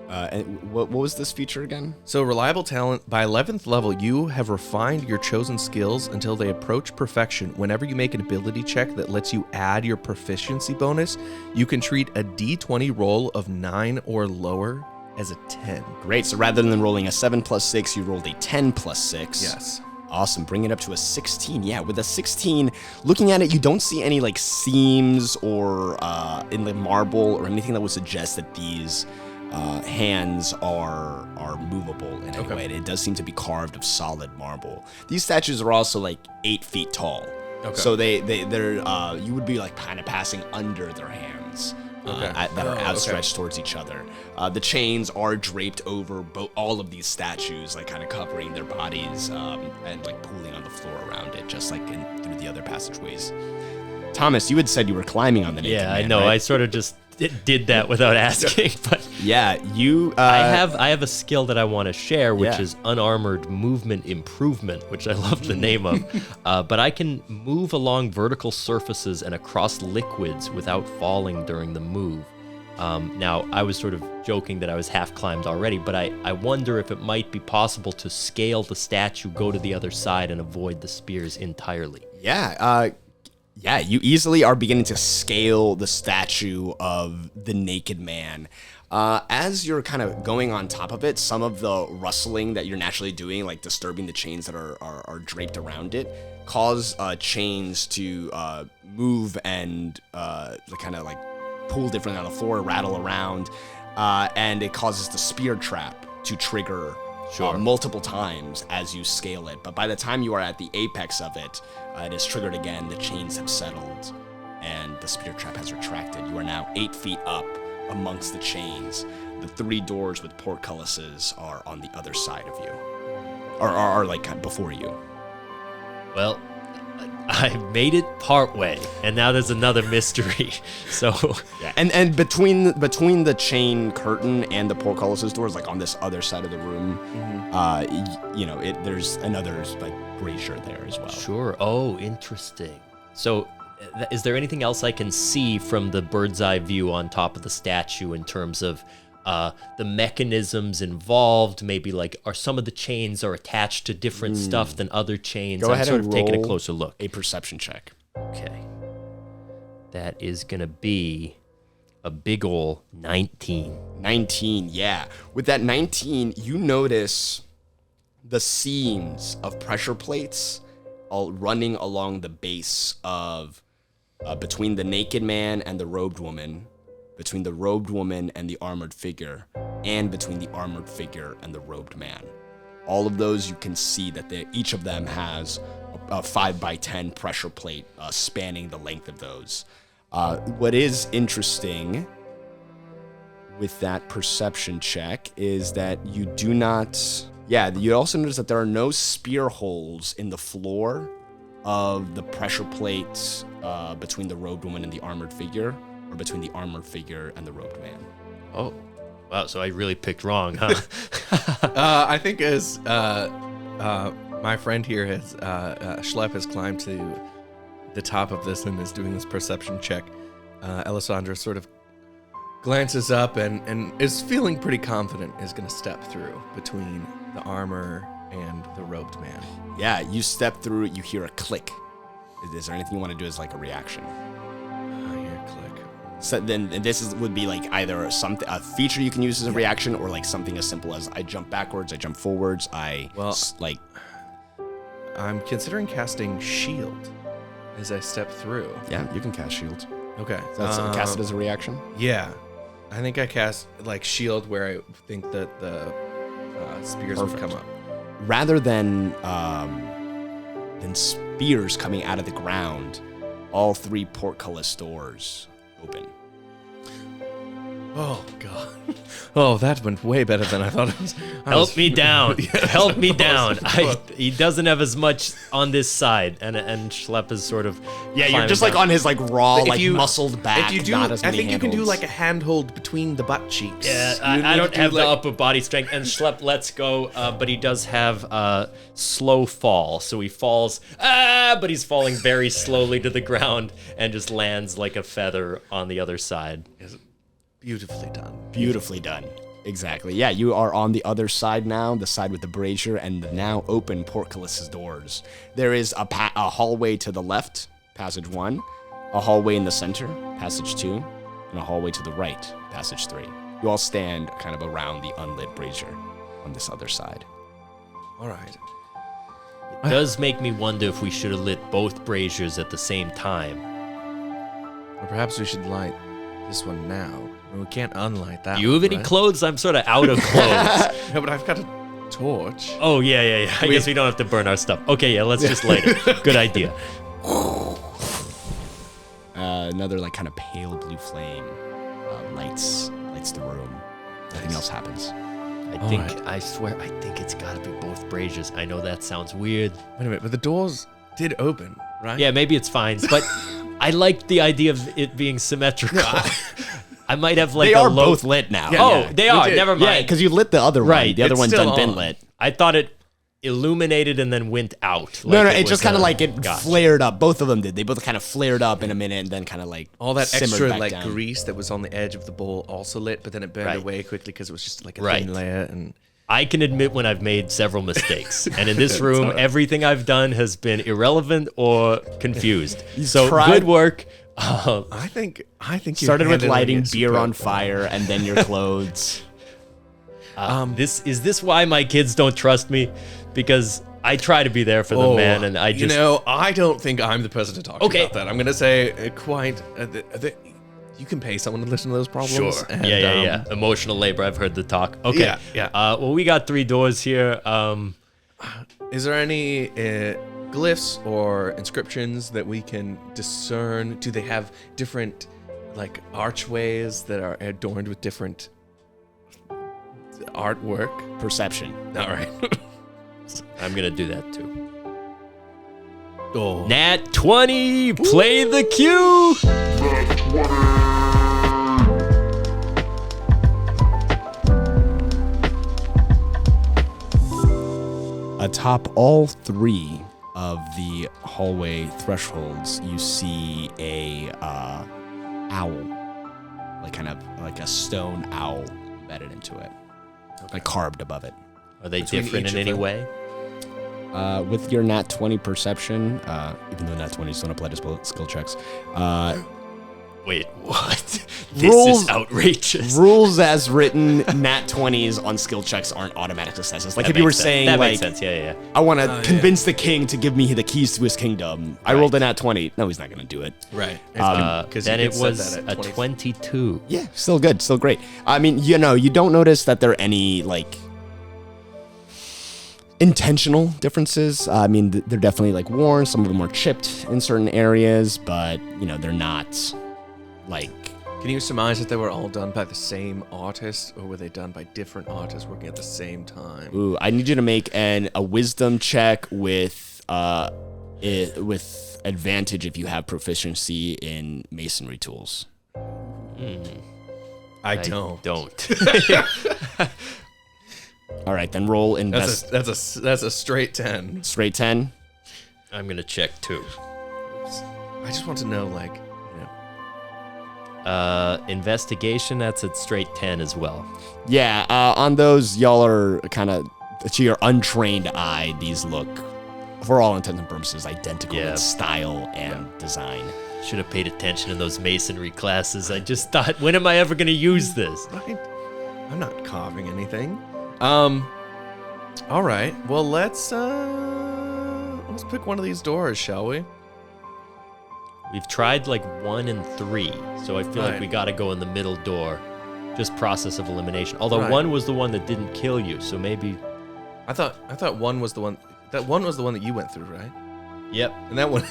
And what was this feature again? So reliable talent, by 11th level, you have refined your chosen skills until they approach perfection. Whenever you make an ability check that lets you add your proficiency bonus, you can treat a d20 roll of 9 or lower as a 10. Great, so rather than rolling a 7 plus 6, you rolled a 10 plus 6. Yes. Awesome, bring it up to a 16. Yeah, with a 16, looking at it, you don't see any like seams or in the marble or anything that would suggest that these hands are movable in any way. It does seem to be carved of solid marble. These statues are also like 8 feet tall. So they're you would be like kind of passing under their hands. That are outstretched towards each other. The chains are draped over all of these statues, like kind of covering their bodies and like pooling on the floor around it, just like through the other passageways. Thomas, you had said you were climbing on the naked man, I know. right? I sort of just did that without asking, but yeah, you. I have a skill that I want to share, which is unarmored movement improvement, which I love the name of. But I can move along vertical surfaces and across liquids without falling during the move. Now, I was sort of joking that I was half climbed already, but I wonder if it might be possible to scale the statue, go to the other side, and avoid the spears entirely. Yeah, you easily are beginning to scale the statue of the naked man. As you're kind of going on top of it, some of the rustling that you're naturally doing, like disturbing the chains that are draped around it, cause chains to move and kind of like pull differently on the floor, rattle around, and it causes the spear trap to trigger multiple times as you scale it. But by the time you are at the apex of it, it is triggered again, the chains have settled, and the spear trap has retracted. You are now 8 feet up amongst the chains. The 3 doors with portcullises are on the other side of you, or are like kind of before you. Well, I made it partway, and now there's another mystery. So yeah, and between the chain curtain and the portcullises doors, like on this other side of the room, there's another like brazier there as well. Sure. Oh, interesting. So, is there anything else I can see from the bird's eye view on top of the statue in terms of the mechanisms involved? Maybe like, are some of the chains are attached to different stuff than other chains? Go ahead sort and of taking a roll closer look. A perception check. Okay. That is gonna be a big ol' 19. 19, yeah. With that 19, you notice the seams of pressure plates all running along the base of between the naked man and the robed woman, between the robed woman and the armored figure, and between the armored figure and the robed man. All of those, you can see that each of them has a 5x10 pressure plate spanning the length of those. What is interesting with that perception check is that you do not... Yeah, you also notice that there are no spear holes in the floor of the pressure plates between the robed woman and the armored figure, or between the armored figure and the robed man. Oh, wow, so I really picked wrong, huh? I think as my friend here has, Schlepp has climbed to the top of this and is doing this perception check, Elisandra sort of glances up and is feeling pretty confident is going to step through between the armor and the robed man. Yeah, you step through, you hear a click. Is there anything you want to do as like a reaction? I hear a click. So then would be like either a feature you can use as a reaction, or like something as simple as I jump backwards, I jump forwards, I'm considering casting shield as I step through. Yeah, you can cast shield. Okay. That's cast it as a reaction? Yeah. I think I cast like shield where I think that the spears would come up. Rather than spears coming out of the ground, all 3 portcullis doors open. Oh, God. Oh, that went way better than I thought it was. Help me down. Help me that down. was- He doesn't have as much on this side, and Schlepp is sort of Yeah, you're climbing just like down. on his like raw, If like you- muscled back. If you do, not as I many think you can do handholds. like a handhold between the butt cheeks. Yeah, You I need don't to do, have the like- upper body strength, and Schlepp lets go, but he does have slow fall, so he falls, but he's falling very slowly to the ground and just lands like a feather on the other side. Yes, beautifully done. Beautifully done. Exactly. Yeah, you are on the other side now, the side with the brazier and the now open portcullis's doors. There is a hallway to the left, passage 1, a hallway in the center, passage 2, and a hallway to the right, passage 3. You all stand kind of around the unlit brazier on this other side. All right. It does make me wonder if we should have lit both braziers at the same time. Or perhaps we should light this one now. We can't unlight that. Do you have any right? clothes? I'm sort of out of clothes. No, but I've got a torch. Oh, yeah. I guess we don't have to burn our stuff. Okay, yeah, let's just light it. Good idea. Another like kind of pale blue flame lights the room. Nothing else happens. I swear, I think it's got to be both braziers. I know that sounds weird. Wait a minute, but the doors did open, right? Yeah, maybe it's fine, but I like the idea of it being symmetrical. I might have like They a are low... both lit now. Oh, Yeah. they are. did. Never mind. Yeah, because you lit the other one. Right, The other it's one's still done been on. lit. I thought it illuminated and then went out. No, Like it just kind of like it Gotcha. flared up. Both of them did. They both kind of flared up in a minute and then kind of like All that simmered extra back like down. grease that was on the edge of the bowl also lit, but then it burned Right. away quickly because it was just like a Right. thin layer. And I can admit when I've made several mistakes, and in this room, alright. everything I've done has been irrelevant or confused. So tried- good work. I think you Started with handled lighting it beer on superb. fire and then your clothes. Is this why my kids don't trust me? Because I try to be there for them, man, and I just you know, I don't think I'm the person to talk Okay. about that. I'm gonna say you can pay someone to listen to those problems. Sure. and, Yeah. Emotional labor. I've heard the talk. Okay. Yeah. Well, we got 3 doors here. Is there any glyphs or inscriptions that we can discern? Do they have different like archways that are adorned with different artwork? Perception. All right. I'm gonna do that too. Oh. Nat 20. Play the cue. Atop all 3 of the hallway thresholds, you see a owl, like kind of like a stone owl embedded into it, like carved above it. Are they Between different each in of any them? way? With your nat 20 perception, even though nat 20s don't apply to skill checks, Wait, what? This Rules- is outrageous. rules as written, nat 20s on skill checks aren't automatic successes. Like That if you were makes sense. saying that like, makes sense. Yeah. I want to convince the king to give me the keys to his kingdom. I rolled a nat 20. No, he's not going to do it. Right. Then it was a 22. Yeah, still good, still great. I mean, you know, you don't notice that there are any like intentional differences. I mean, they're definitely like worn. Some of them are chipped in certain areas, but you know, they're not like. Can you surmise that they were all done by the same artist, or were they done by different artists working at the same time? Ooh, I need you to make a wisdom check with advantage if you have proficiency in masonry tools. I don't. All right, then roll invest. That's a straight 10. Straight 10. I'm gonna check too. I just want to know, like, Investigation, that's at straight 10 as well. Yeah, on those, y'all are kind of, to your untrained eye, these look, for all intents and purposes, identical Yeah. in style and design. Should have paid attention in those masonry classes. I just thought, when am I ever gonna use this? right? I'm not carving anything. All right. Well, let's pick one of these doors, shall we? We've tried like 1 and 3, so I feel like Right. we gotta go in the middle door. Just process of elimination. Although Right. 1 was the one that didn't kill you, so maybe I thought one was the one. That one was the one that you went through, right? Yep. And that one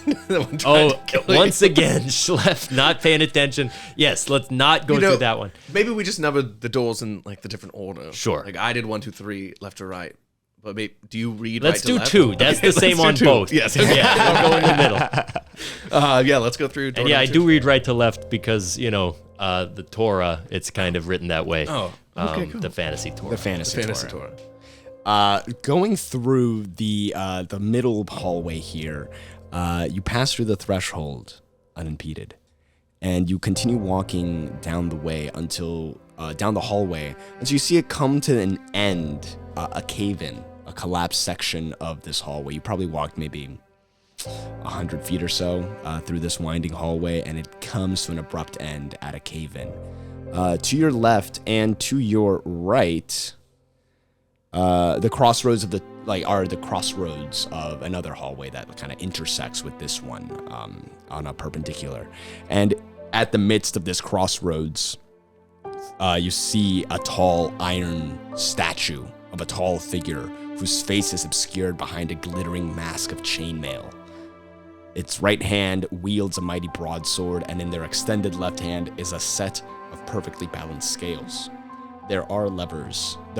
tried Oh, to kill you. once again, Schlepp not paying attention. Yes, let's not go through that one. Maybe we just numbered the doors in like the different order. Sure. Like I did 1, 2, 3, left to right. But maybe, do you read Let's right do to left? 2. That's the same on do 2. both. Yes. Yeah, we'll go in the middle. Yeah, let's go through. Door And yeah, I number do 2. read right to left because, the Torah, it's kind of written that way. Oh, okay, cool. The fantasy Torah. The fantasy Torah. Going through the middle hallway here, you pass through the threshold unimpeded, and you continue walking down the way until down the hallway until you see it come to an end, a cave-in, a collapsed section of this hallway. You probably walked maybe 100 feet or so through this winding hallway, and it comes to an abrupt end at a cave-in. To your left and to your right, the crossroads are the crossroads of another hallway that kind of intersects with this one on a perpendicular. And at the midst of this crossroads, you see a tall iron statue of a tall figure whose face is obscured behind a glittering mask of chainmail. Its right hand wields a mighty broadsword, and in their extended left hand is a set of perfectly balanced scales. There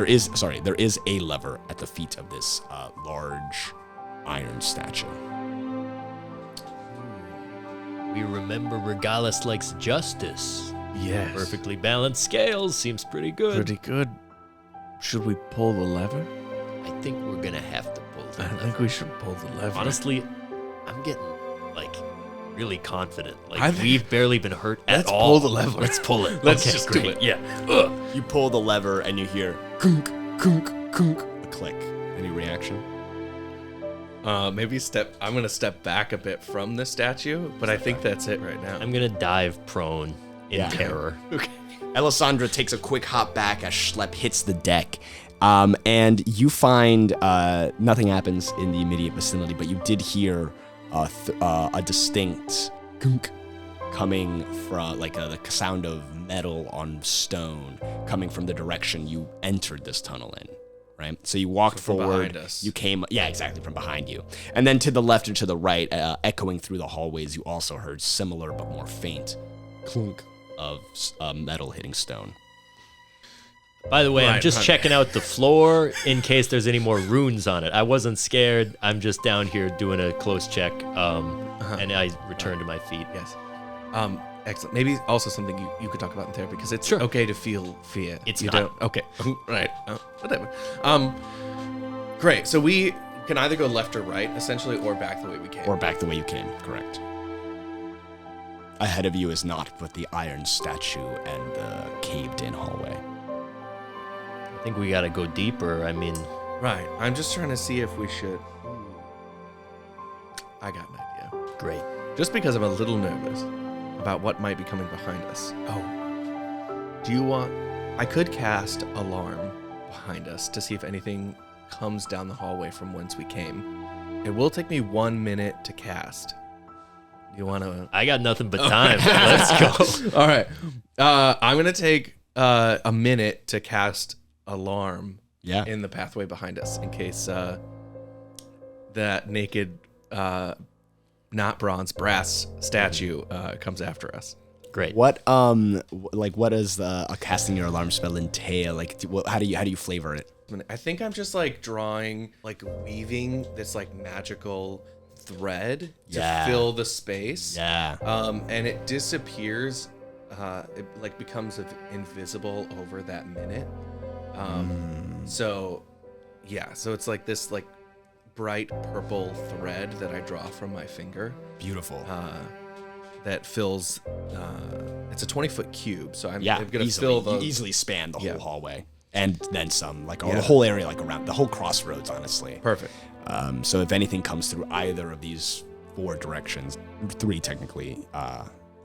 is a lever at the feet of this large iron statue. We remember Regalis likes justice. Yes. Perfectly balanced scales seems pretty good. Pretty good. Should we pull the lever? I think we're gonna have to pull the I lever. think we should pull the lever. Honestly, I'm getting really confident. We've barely been hurt at all. Let's pull the lever. Let's pull it. Let's Okay, just great. do it. Yeah. You pull the lever and you hear kunk, kunk, kunk, a click. Any reaction? Maybe I'm gonna step back a bit from the statue, but I think that's it right now. I'm gonna dive prone in terror. Okay. Elisandra takes a quick hop back as Schlepp hits the deck. And you find nothing happens in the immediate vicinity, but you did hear a distinct kunk coming from, the sound of metal on stone coming from the direction you entered this tunnel in, right? So you walked forward. Behind us. You came, exactly, from behind you. And then to the left and to the right, echoing through the hallways, you also heard similar but more faint clunk of metal hitting stone. By the way, I'm just checking out the floor in case there's any more runes on it. I wasn't scared. I'm just down here doing a close check, and I return to my feet. Yes. Excellent. Maybe also something you could talk about in therapy, because it's Sure. okay to feel fear. It's you not. Don't? Okay. Right. Whatever. Great. So we can either go left or right, essentially, or back the way we came. Or back the way you came, correct. Ahead of you is naught but the iron statue and the caved-in hallway. I think we gotta go deeper. I mean, Right. I'm just trying to see if we should. I got an idea. great. Just because I'm a little nervous about what might be coming behind us. Oh. Do you want... I could cast Alarm behind us to see if anything comes down the hallway from whence we came. It will take me 1 minute to cast. Do you want to... I got nothing but time. Let's go. All right. I'm going to take a minute to cast Alarm in the pathway behind us in case that naked, not bronze, brass statue comes after us. Great. What does a casting your alarm spell entail? How do you flavor it? I think I'm just drawing, weaving this magical thread to fill the space. Yeah. And it disappears. It becomes invisible over that minute. So it's this bright purple thread that I draw from my finger. Beautiful. That fills. It's a 20-foot cube, so I'm gonna easily, fill the. You easily span the whole hallway and then some. The whole area, around the whole crossroads, honestly. Perfect. So if anything comes through either of these 4 directions, 3 technically,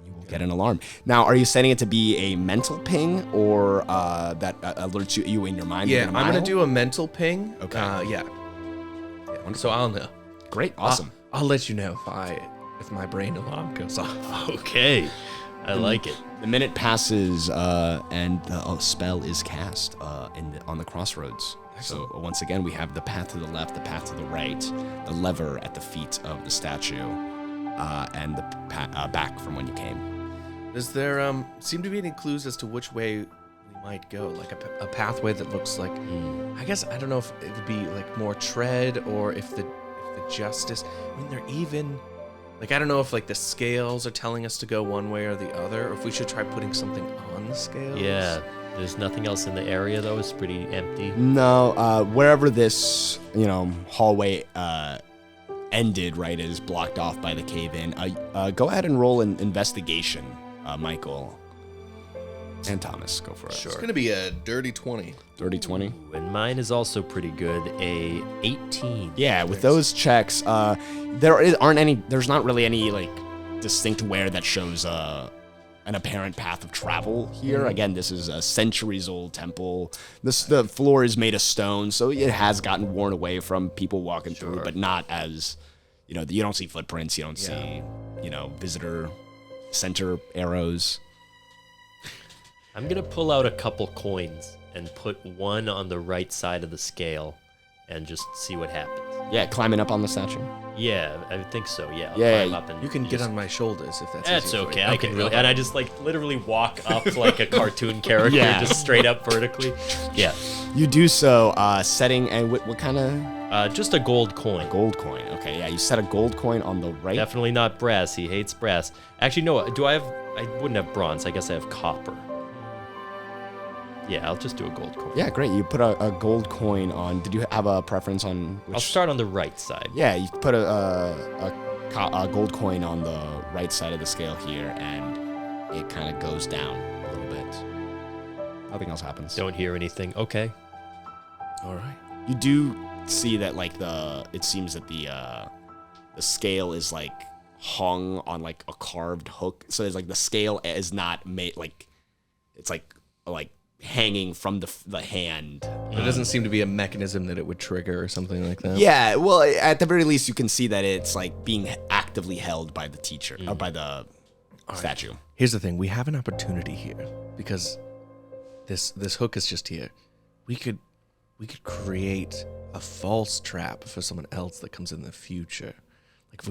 you will get an alarm. Now, are you setting it to be a mental ping or that alerts you in your mind? Yeah, I'm gonna do a mental ping. Okay. Yeah. So I'll know. Great. Awesome. I'll let you know if my brain alarm goes off. Okay. I like it. The minute passes and the spell is cast on the crossroads. So once again, we have the path to the left, the path to the right, the lever at the feet of the statue, and the back from when you came. Does there seem to be any clues as to which way we might go? Like a pathway that looks like, I guess, I don't know if it would be like more tread or if the justice, I mean, they're even, like, I don't know if like the scales are telling us to go one way or the other, or if we should try putting something on the scales. Yeah. There's nothing else in the area, though. It's pretty empty. No, wherever this, hallway ended, right, is blocked off by the cave-in. Go ahead and roll an investigation, Michael. And Thomas, go for it. It's going to be a dirty 20. Dirty 20. And mine is also pretty good. A 18. Yeah, with those checks, there's not really any, like, distinct wear that shows, an apparent path of travel here. Again, this is a centuries-old temple. The floor is made of stone, so it has gotten worn away from people walking through, but not as, you don't see footprints, you don't see, visitor center arrows. I'm going to pull out a couple coins and put one on the right side of the scale and just see what happens. Yeah, climbing up on the statue. Yeah, I think so. Yeah. I'll Yeah, climb up and You can get on my shoulders if that's That's easier for okay. you. I can really, and I just like literally walk up like a cartoon character, just straight up vertically. Yeah. You do so, setting, and what kind of? Just a gold coin. Gold coin. Okay, yeah, you set a gold coin on the right. Definitely not brass. He hates brass. Actually, no. I wouldn't have bronze. I guess I have copper. Yeah, I'll just do a gold coin. Yeah, great. You put a gold coin on. Did you have a preference on which? I'll start on the right side. Yeah, you put a gold coin on the right side of the scale here, and it kind of goes down a little bit. Nothing else happens. Don't hear anything. Okay. All right. You do see that, like, it seems that the scale is, like, hung on, like, a carved hook. So it's like the scale is not made, like, it's like hanging from the hand. There doesn't seem to be a mechanism that it would trigger or something like that. Yeah, well, at the very least, you can see that it's, like, being actively held by the teacher, or by the statue. Here's the thing. We have an opportunity here because this hook is just here. We could create a false trap for someone else that comes in the future. Like if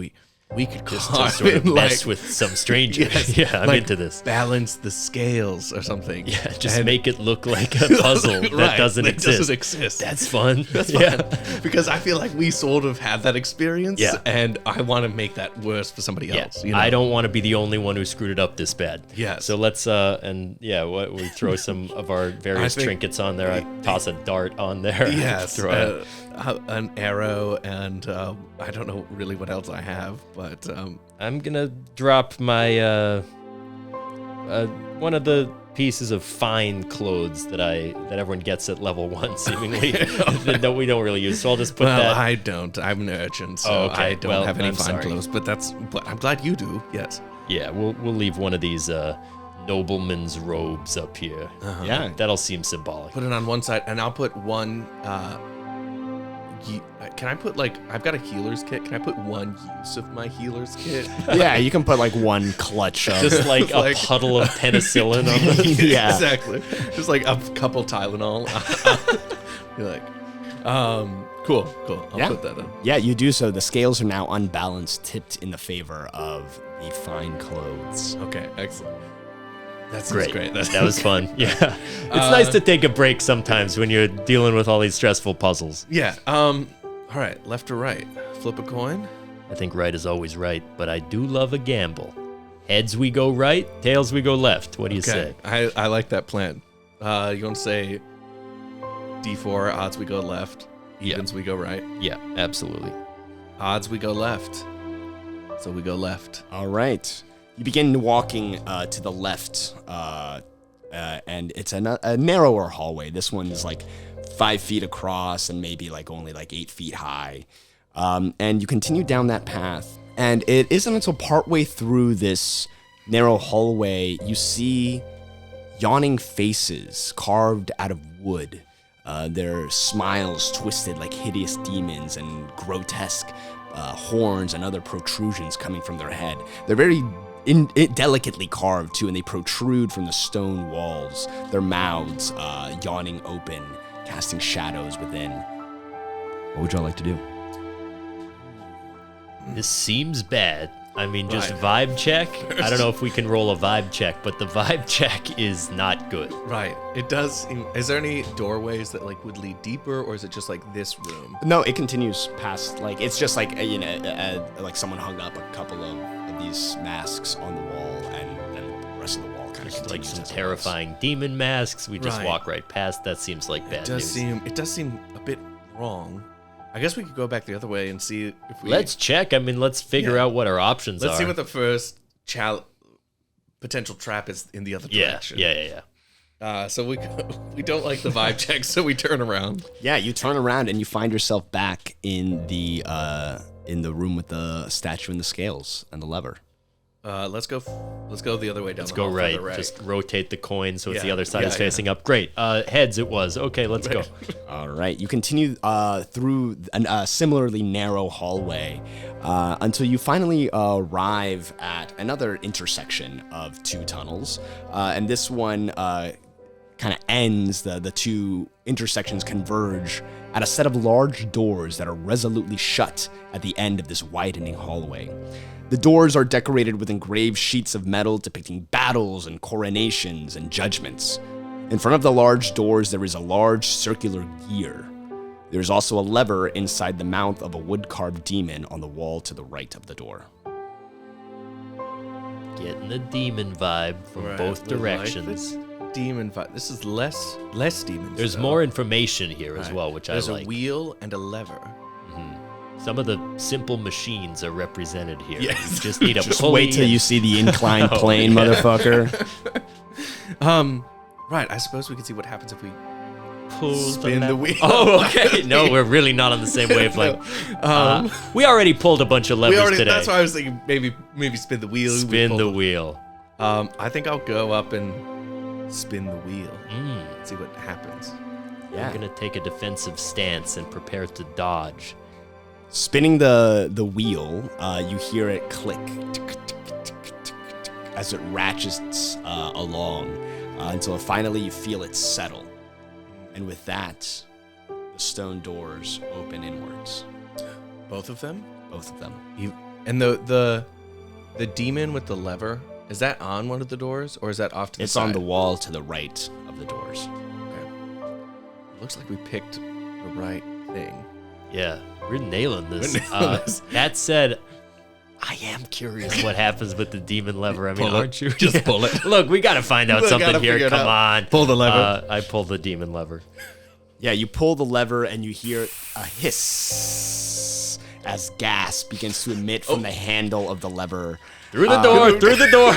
we could Just to sort of mess with some strangers. Yes, Yeah, I'm like, into this. balance the scales or something. Yeah, just make it look like a puzzle that Right, doesn't that exist. doesn't exist. That's fun. That's yeah. fun. Because I feel like we sort of had that experience, Yeah. and I want to make that worse for somebody Yeah, else. You know? I don't want to be the only one who screwed it up this bad. Yes. So let's we throw some of our various think- trinkets on there. I toss a dart on there. Yes, Throw it. an arrow, and I don't know really what else I have, but I'm gonna drop my one of the pieces of fine clothes that everyone gets at level 1, seemingly that we don't really use. So I'll just put that. I don't. I'm an urchin, so Oh, okay. I don't Well, have any I'm fine sorry. clothes. But I'm glad you do. Yes. Yeah, we'll leave one of these nobleman's robes up here. Yeah. That'll seem symbolic. Put it on one side, and I'll put one. Can I put I've got a healer's kit? Can I put one use of my healer's kit? Yeah, you can put, like, one clutch of Just like a puddle of penicillin on the Yeah. Exactly. Just like a couple Tylenol. You're like, cool. I'll put that in. Yeah, you do so. The scales are now unbalanced, tipped in the favor of the fine clothes. Okay, excellent. That's Great. great. That was fun. Yeah. It's nice to take a break sometimes when you're dealing with all these stressful puzzles. Yeah. All right, left or right? Flip a coin. I think right is always right, but I do love a gamble. Heads we go right, tails we go left. What do you say? I like that plan. You want to say D4, odds we go left, evens we go right. Yeah, absolutely. Odds we go left. So we go left. All right. You begin walking to the left, and it's a narrower hallway. This one's like 5 feet across and maybe only 8 feet high. And you continue down that path. And it isn't until partway through this narrow hallway you see yawning faces carved out of wood. Their smiles twisted like hideous demons and grotesque horns and other protrusions coming from their head. They're very delicately carved too, and they protrude from the stone walls, their mouths yawning open casting shadows within. What would y'all like to do? This seems bad. I mean, just vibe check. I don't know if we can roll a vibe check, but the vibe check is not good. Right. It does seem... Is there any doorways that, like, would lead deeper, or is it just, like, this room? No, it continues past, like, it's just like, like someone hung up a couple of these masks on the wall, and then the rest of the wall kind of Just like continues. some as it terrifying demon masks. We just Right. walk right past. That seems like bad news. It does seem a bit wrong. I guess we could go back the other way and see if we... Let's check. I mean, let's figure out what our options are. Let's see what the first potential trap is in the other direction. Yeah. So we don't like the vibe check, so we turn around. was. Yeah, you turn around and you find yourself back in the room with the statue and the scales and the lever. Let's go the other way down. Let's go right. Just rotate the coin so it's the Yeah, other side yeah, is facing up. Great. Heads it was. Okay, let's go. All right, you continue through a similarly narrow hallway until you finally arrive at another intersection of two tunnels, and this one kind of ends. The two intersections converge at a set of large doors that are resolutely shut at the end of this widening hallway. The doors are decorated with engraved sheets of metal depicting battles and coronations and judgments. In front of the large doors, there is a large circular gear. There is also a lever inside the mouth of a wood-carved demon on the wall to the right of the door. Getting the demon vibe from both directions. Demon vibe. This is less demons. There's though. more information here as well, which There's I like. a wheel and a lever. Some of the simple machines are represented here. Yes. You just need a Just pulley. wait till you see the inclined plane, motherfucker. Right. I suppose we can see what happens if we pull spin the wheel. Oh, okay. No, we're really not on the same wavelength. We already pulled a bunch of levers today. That's why I was thinking maybe spin the wheel. Spin the wheel. I think I'll go up and spin the wheel. See what happens. Yeah. I'm gonna take a defensive stance and prepare to dodge. Spinning the wheel, you hear it click as it ratchets along until finally you feel it settle. And with that, the stone doors open inwards. Both of them? Both of them. And the demon with the lever, is that on one of the doors or is that off to the side? It's on the wall to the right of the doors. Okay. It looks like we picked the right thing. Yeah, we're nailing this. We're nailing this. That said, I am curious what happens with the demon lever. I mean, Pull it. aren't you? Just pull it. Look, we gotta find out We something gotta here. figure it Come out. on. Pull the lever. I pulled the demon lever. Yeah, you pull the lever and you hear a hiss as gas begins to emit from the handle of the lever. Through the door, through the door.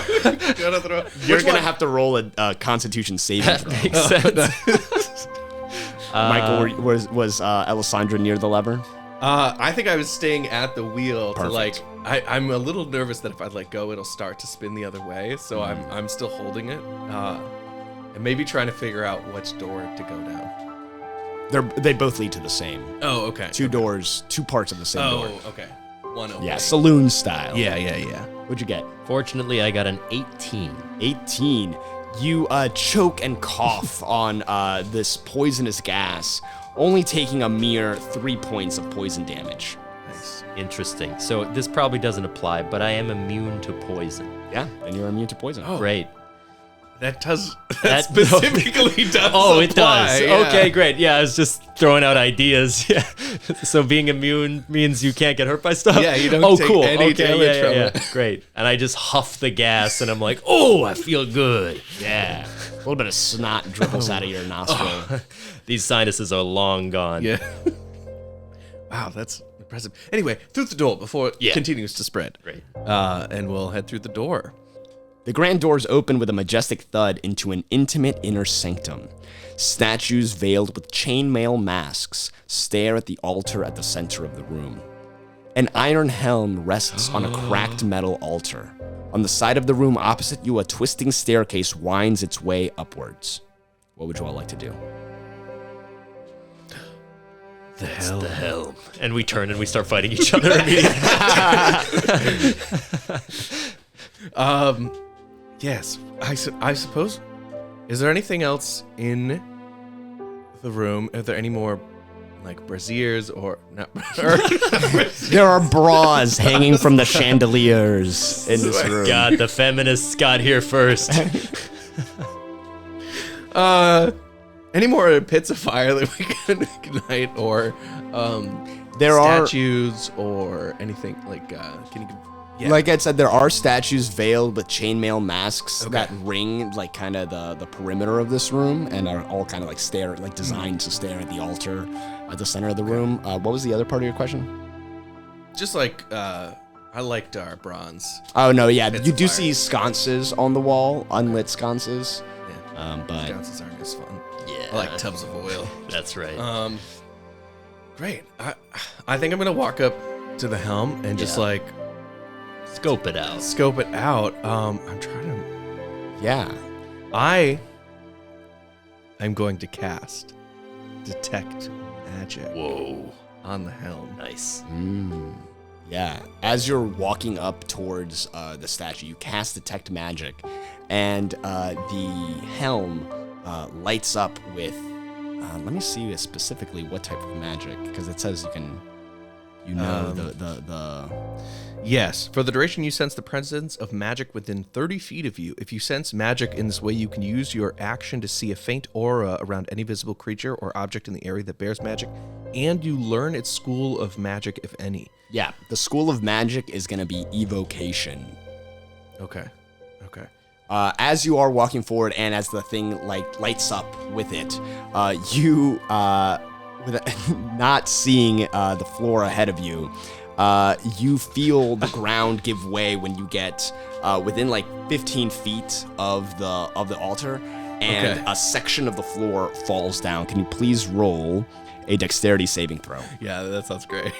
You're going to have to roll a Constitution saving throw. Makes sense. Michael, was Elisandra near the lever? I think I was staying at the wheel to Perfect. I'm a little nervous that if I let go, it'll start to spin the other way. So I'm still holding it, and maybe trying to figure out which door to go down. They both lead to the same. Oh, okay. Two doors, two parts of the same door. Oh, okay. One opening. Yeah, saloon style. Yeah. What'd you get? Fortunately, I got an 18. 18. You choke and cough on this poisonous gas, only taking a mere 3 points of poison damage. Nice. Interesting. So this probably doesn't apply, but I am immune to poison. Yeah, and you're immune to poison. Oh. Great. That That- specifically does. Oh, it apply, does. yeah. Okay, great. Yeah, I was just throwing out ideas. Yeah. So being immune means you can't get hurt by stuff? Yeah, you don't Oh, take cool. any Okay, damage yeah, from yeah, it. yeah. Great. And I just huff the gas and I'm like, oh, I feel good. Yeah. A little bit of snot dribbles out of your nostril. These sinuses are long gone. Yeah. Wow, that's impressive. Anyway, through the door before it continues to spread. Great. And we'll head through the door. The grand doors open with a majestic thud into an intimate inner sanctum. Statues veiled with chainmail masks stare at the altar at the center of the room. An iron helm rests on a cracked metal altar. On the side of the room opposite you, a twisting staircase winds its way upwards. What would you all like to do? That's the helm. And we turn and we start fighting each other immediately. Yes, I suppose. Is there anything else in the room. Are there any more like braziers or not? There are bras hanging from the chandeliers in this room. God, the feminists got here first. Any more pits of fire that we can ignite, or There statues or anything like? Can you? Yeah. Like I said, there are statues veiled with chainmail masks that ring like kind of the perimeter of this room and are all kind of like designed to stare at the altar at the center of the room. What was the other part of your question? Just like I liked our bronze. Oh no, yeah, Pits you of do fire. see sconces on the wall, unlit sconces. Yeah. But Sconces aren't as fun. Yeah. I like tubs of oil. That's right. Great. I think I'm gonna walk up to the helm and just like Scope it out. scope it out. I'm trying to. yeah, I'm going to cast detect magic Whoa. on the helm. Nice. yeah. As you're walking up towards the statue, you cast detect magic, and the helm lights up with. Let me see specifically what type of magic, because it says you can. The Yes. For the duration, you sense the presence of magic within 30 feet of you. If you sense magic in this way, you can use your action to see a faint aura around any visible creature or object in the area that bears magic, and you learn its school of magic, if any. yeah, the school of magic is going to be evocation. Okay. As you are walking forward, and as the thing lights up with it, you with not seeing the floor ahead of you, you feel the ground give way when you get within 15 feet of the altar, and a section of the floor falls down. Can you please roll a dexterity saving throw? Yeah, that sounds great.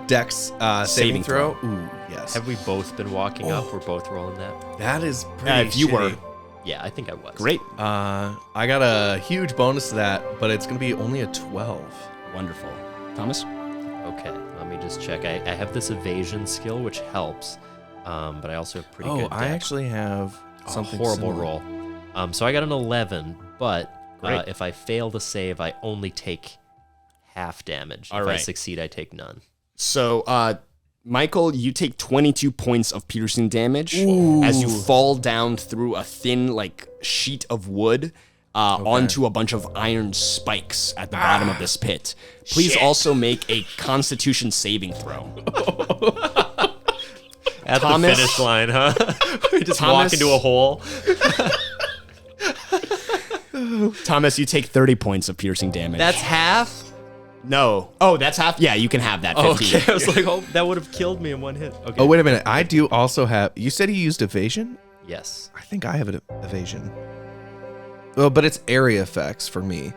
Dex saving Saving throw. Ooh, yes. Have we both been walking up? We're both rolling that? That is pretty if you shitty. were. Yeah, I think I was. Great. I got a huge bonus to that, but it's going to be only a 12. Wonderful. Thomas? Okay, let me just check. I have this evasion skill, which helps, but I also have pretty good I dex. actually have something horrible similar. roll. So I got an 11, but Great. if I fail to save, I only take half damage. All if I right. succeed, I take none. So, Michael, you take 22 points of piercing damage as you fall down through a thin, sheet of wood onto a bunch of iron spikes at the bottom of this pit. Please also make a Constitution saving throw. At Thomas? the finish line, huh? We just walk Thomas? into a hole. Thomas, you take 30 points of piercing damage. That's half? No. Oh, that's half? Yeah, you can have that. 15. Okay, I was like, oh, that would have killed me in one hit. Okay. Oh, wait a minute. I do also have... You said he used evasion? Yes. I think I have an evasion. Oh, but it's area effects for me.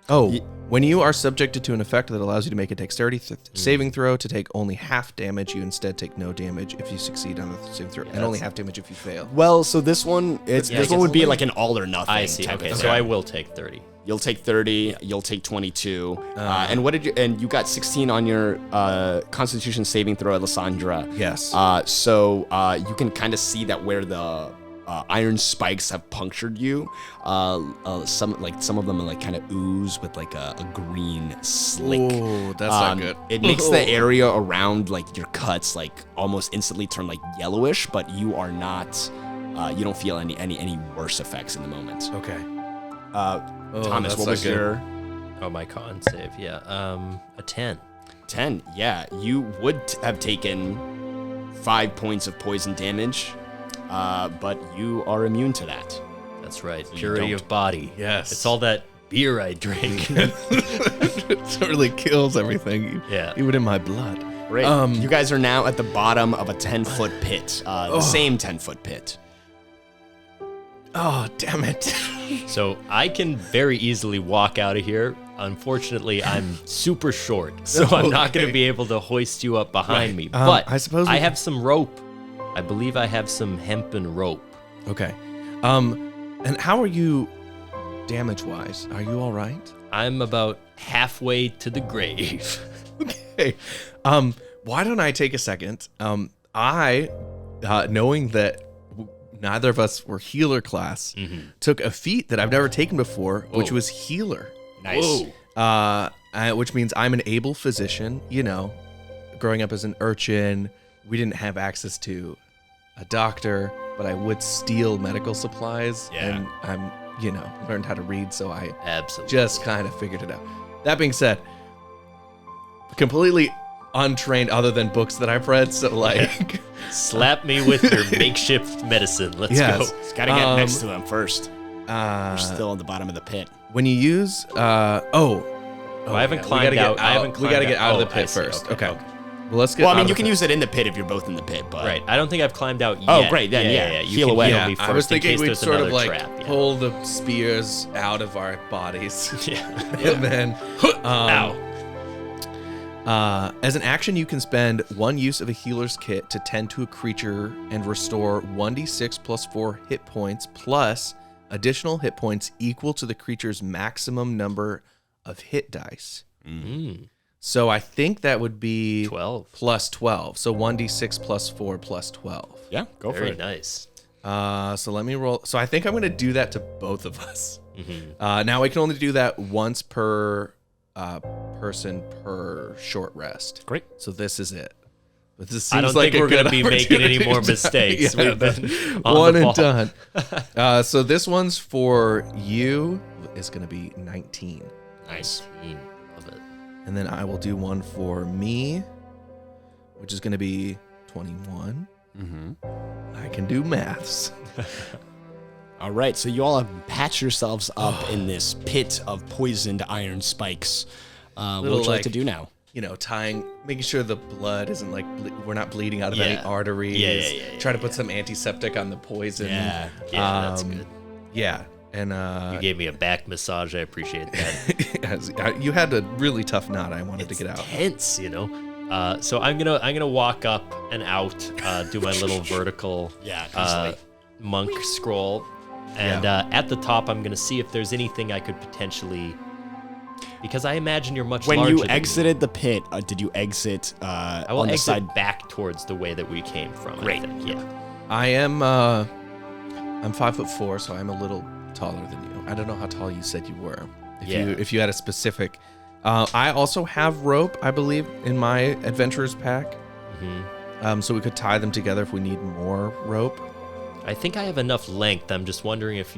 Oh, when you are subjected to an effect that allows you to make a dexterity saving throw to take only half damage, you instead take no damage if you succeed on the saving throw, and only half damage if you fail. Well, so this one, I this guess one would be only- like an all or nothing. I see. type Okay, of so thing. I will take 30. You'll take 30. You'll take 22. And what did you? And you got 16 on your Constitution saving throw, Elisandra. Yes. So you can kind of see that where the iron spikes have punctured you. Some of them are kind of ooze with a green slick. Ooh, that's not good. It makes the area around your cuts almost instantly turn yellowish, but you are not. You don't feel any worse effects in the moment. Okay. Thomas, that's what not was good. your Oh, my con save. Yeah. A 10. 10? Yeah, you would have taken 5 points of poison damage, but you are immune to that. That's right. you Purity don't. of body. Yes. It's all that beer I drink. It really kills everything. Yeah. Even in my blood. Great. You guys are now at the bottom of a 10-foot pit, the same 10-foot pit. Oh, damn it. So I can very easily walk out of here. Unfortunately, I'm super short, so I'm not going to be able to hoist you up behind me. But I suppose I we- have some rope. I believe I have some hempen rope. Okay. And how are you damage-wise? Are you all right? I'm about halfway to the grave. Okay. Why don't I take a second? Knowing that neither of us were healer class, took a feat that I've never taken before, which was healer. Nice. Which means I'm an able physician. You know, growing up as an urchin, we didn't have access to a doctor, but I would steal medical supplies. Yeah. And I'm, learned how to read, so I Absolutely. just kind of figured it out. That being said, completely untrained other than books that I've read, so like... Slap me with your makeshift medicine. Let's go. Just gotta get next to them first. You're still on the bottom of the pit. When you use... I haven't climbed out. We gotta get out of the pit first. Okay. Well, let's get. Well, I mean, you can use it in the pit if you're both in the pit, but Right. I don't think I've climbed out yet. Oh, great, then, yeah. You Heal can away. heal me first I was in thinking case we'd there's sort of another like trap. Yeah. pull the spears out of our bodies. Yeah. And then, Ow. as an action, you can spend one use of a healer's kit to tend to a creature and restore 1d6 plus 4 hit points plus additional hit points equal to the creature's maximum number of hit dice. So I think that would be 12. plus 12. So 1d6 plus 4 plus 12. yeah, go for Very it. nice. So let me roll. So I think I'm going to do that to both of us. Now we can only do that once per person per short rest. Great. So this is it. But this I seems don't like think we're we're going to be making any more mistakes. We've been on one the and ball. done. So this one's for you is going to be 19. Nice. Love it. And then I will do one for me, which is going to be 21. I can do maths. All right, so you all have patched yourselves up in this pit of poisoned iron spikes. What would you like to do now? Making sure the blood isn't like, we're not bleeding out of any arteries. Yeah. Try to put some antiseptic on the poison. Yeah. Yeah, that's good. Yeah. And You gave me a back massage. I appreciate that. you had a really tough knot I wanted to get out. Tense, So I'm gonna walk up and out, do my little vertical easily. monk scroll, and at the top I'm gonna see if there's anything I could potentially, because I imagine you're much When larger you than me. exited the pit, did you exit I will on the exit side? back towards the way that we came from. Great. I think. Yeah. I am, I'm 5'4", so I'm a little taller than you. I don't know how tall you said you were. If you had a specific. I also have rope, I believe, in my adventurer's pack. So we could tie them together if we need more rope. I think I have enough length. I'm just wondering if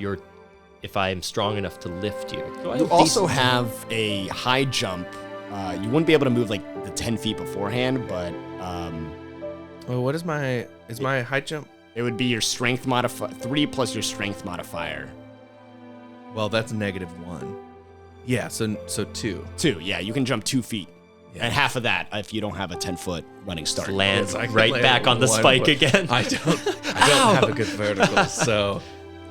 I'm strong enough to lift you. You also have a high jump. You wouldn't be able to move like the 10 feet beforehand, but Well, what is my high jump? it would be your strength modifier 3 plus your strength modifier. Well, that's -1. Yeah, so 2. 2, yeah, you can jump 2 feet. Yeah. And half of that if you don't have a 10-foot running start. land I can right land back on the one spike foot. again. I don't have a good vertical, so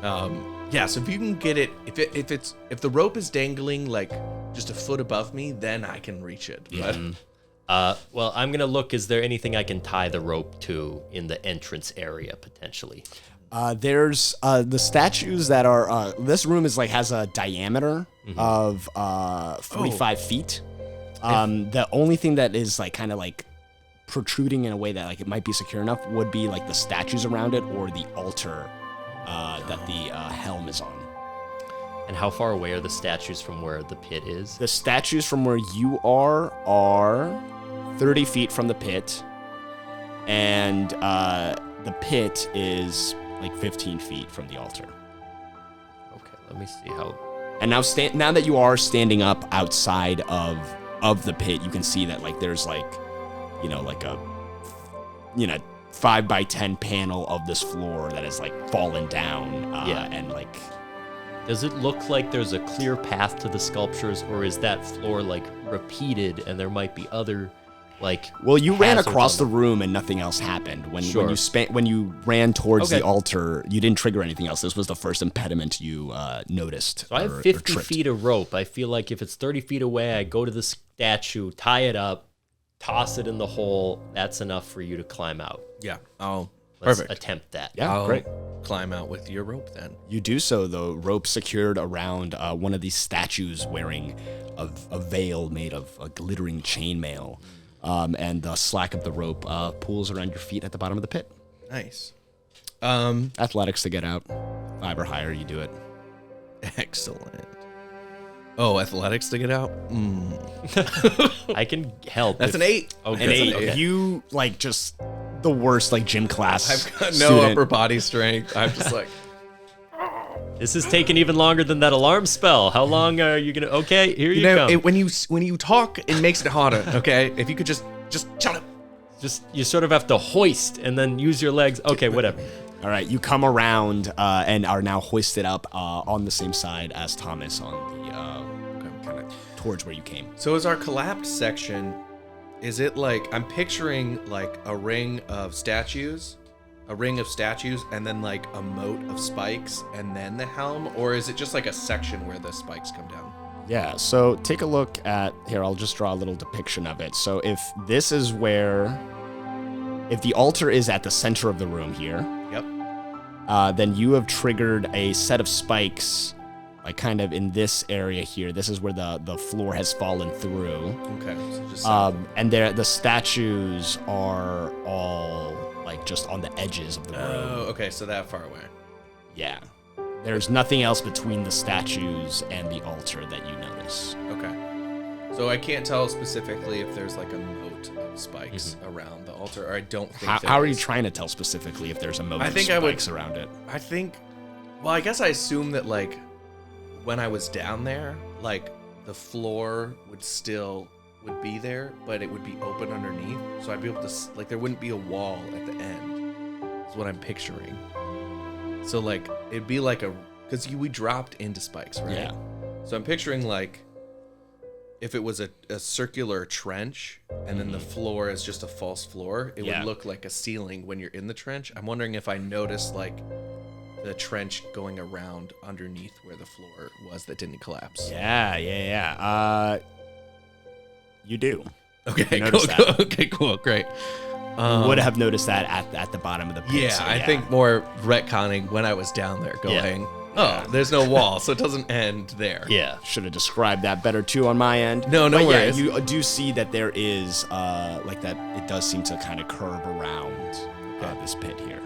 so if you can get it, if the rope is dangling like just a foot above me, then I can reach it. But Well, I'm gonna look. Is there anything I can tie the rope to in the entrance area potentially? There's the statues that are this room has a diameter of 45 feet. The only thing that is kind of protruding in a way that it might be secure enough would be the statues around it or the altar that the helm is on. And how far away are the statues from where the pit is? The statues from where you are 30 feet from the pit, and the pit is 15 feet from the altar. Okay, let me see how. And now that you are standing up outside of the pit, you can see that there's a 5x10 panel of this floor that has fallen down. And Does it look like there's a clear path to the sculptures, or is that floor repeated and there might be other well, you ran hazards across on the room and nothing else happened. When Sure. when you ran towards Okay. the altar, you didn't trigger anything else. This was the first impediment you noticed. So I have 50 feet of rope. I feel like if it's 30 feet away, I go to the statue, tie it up, toss it in the hole. That's enough for you to climb out. yeah, Let's perfect. attempt that. Yeah, I'll great. climb out with your rope then. You do so, though, rope secured around one of these statues wearing a veil made of a glittering chainmail. And the slack of the rope pulls around your feet at the bottom of the pit. Nice. Athletics to get out. 5 or higher, you do it. Excellent. Oh, athletics to get out? I can help. That's an 8. Oh, An that's 8. okay. You, like, just the worst, like, gym class I've got no student. upper body strength. I'm just like, This is taking even longer than that alarm spell. How long are you gonna? Okay, here you know, come. when you talk, it makes it harder. Okay, if you could just shut up. Just you sort of have to hoist and then use your legs. Okay, whatever. All right, you come around and are now hoisted up on the same side as Thomas on the kind of towards where you came. So is our collapsed section? Is it like I'm picturing like a ring of statues, and then like a moat of spikes, and then the helm, or is it just like a section where the spikes come down? Yeah, so take a look at, here, I'll just draw a little depiction of it. So if this is where, if the altar is at the center of the room here, Yep. then you have triggered a set of spikes, like kind of in this area here. This is where the floor has fallen through. Okay. So just And the statues are all like just on the edges of the room. oh, okay. So that far away. Yeah. There's nothing else between the statues and the altar that you notice. Okay. So I can't tell specifically if there's like a moat of spikes around the altar, or I don't think. How are you trying to tell specifically if there's a moat I of think I would- spikes around it? I think. Well, I guess I assume that like when I was down there, like the floor would be there, but it would be open underneath, so I'd be able to like there wouldn't be a wall at the end. Is what I'm picturing. So like it'd be like because we dropped into spikes, right? Yeah. So I'm picturing like if it was a circular trench and then the floor is just a false floor, it Yeah. would look like a ceiling when you're in the trench. I'm wondering if I noticed like the trench going around underneath where the floor was that didn't collapse. Yeah. You do. Okay, You cool, noticed cool. that. Okay, cool, great. You would have noticed that at the bottom of the pit. Yeah, so I think more retconning when I was down there going, oh, there's no wall, so it doesn't end there. Yeah. should have described that better too on my end. No but worries. Yeah, you do see that there is like that. It does seem to kind of curve around this pit here.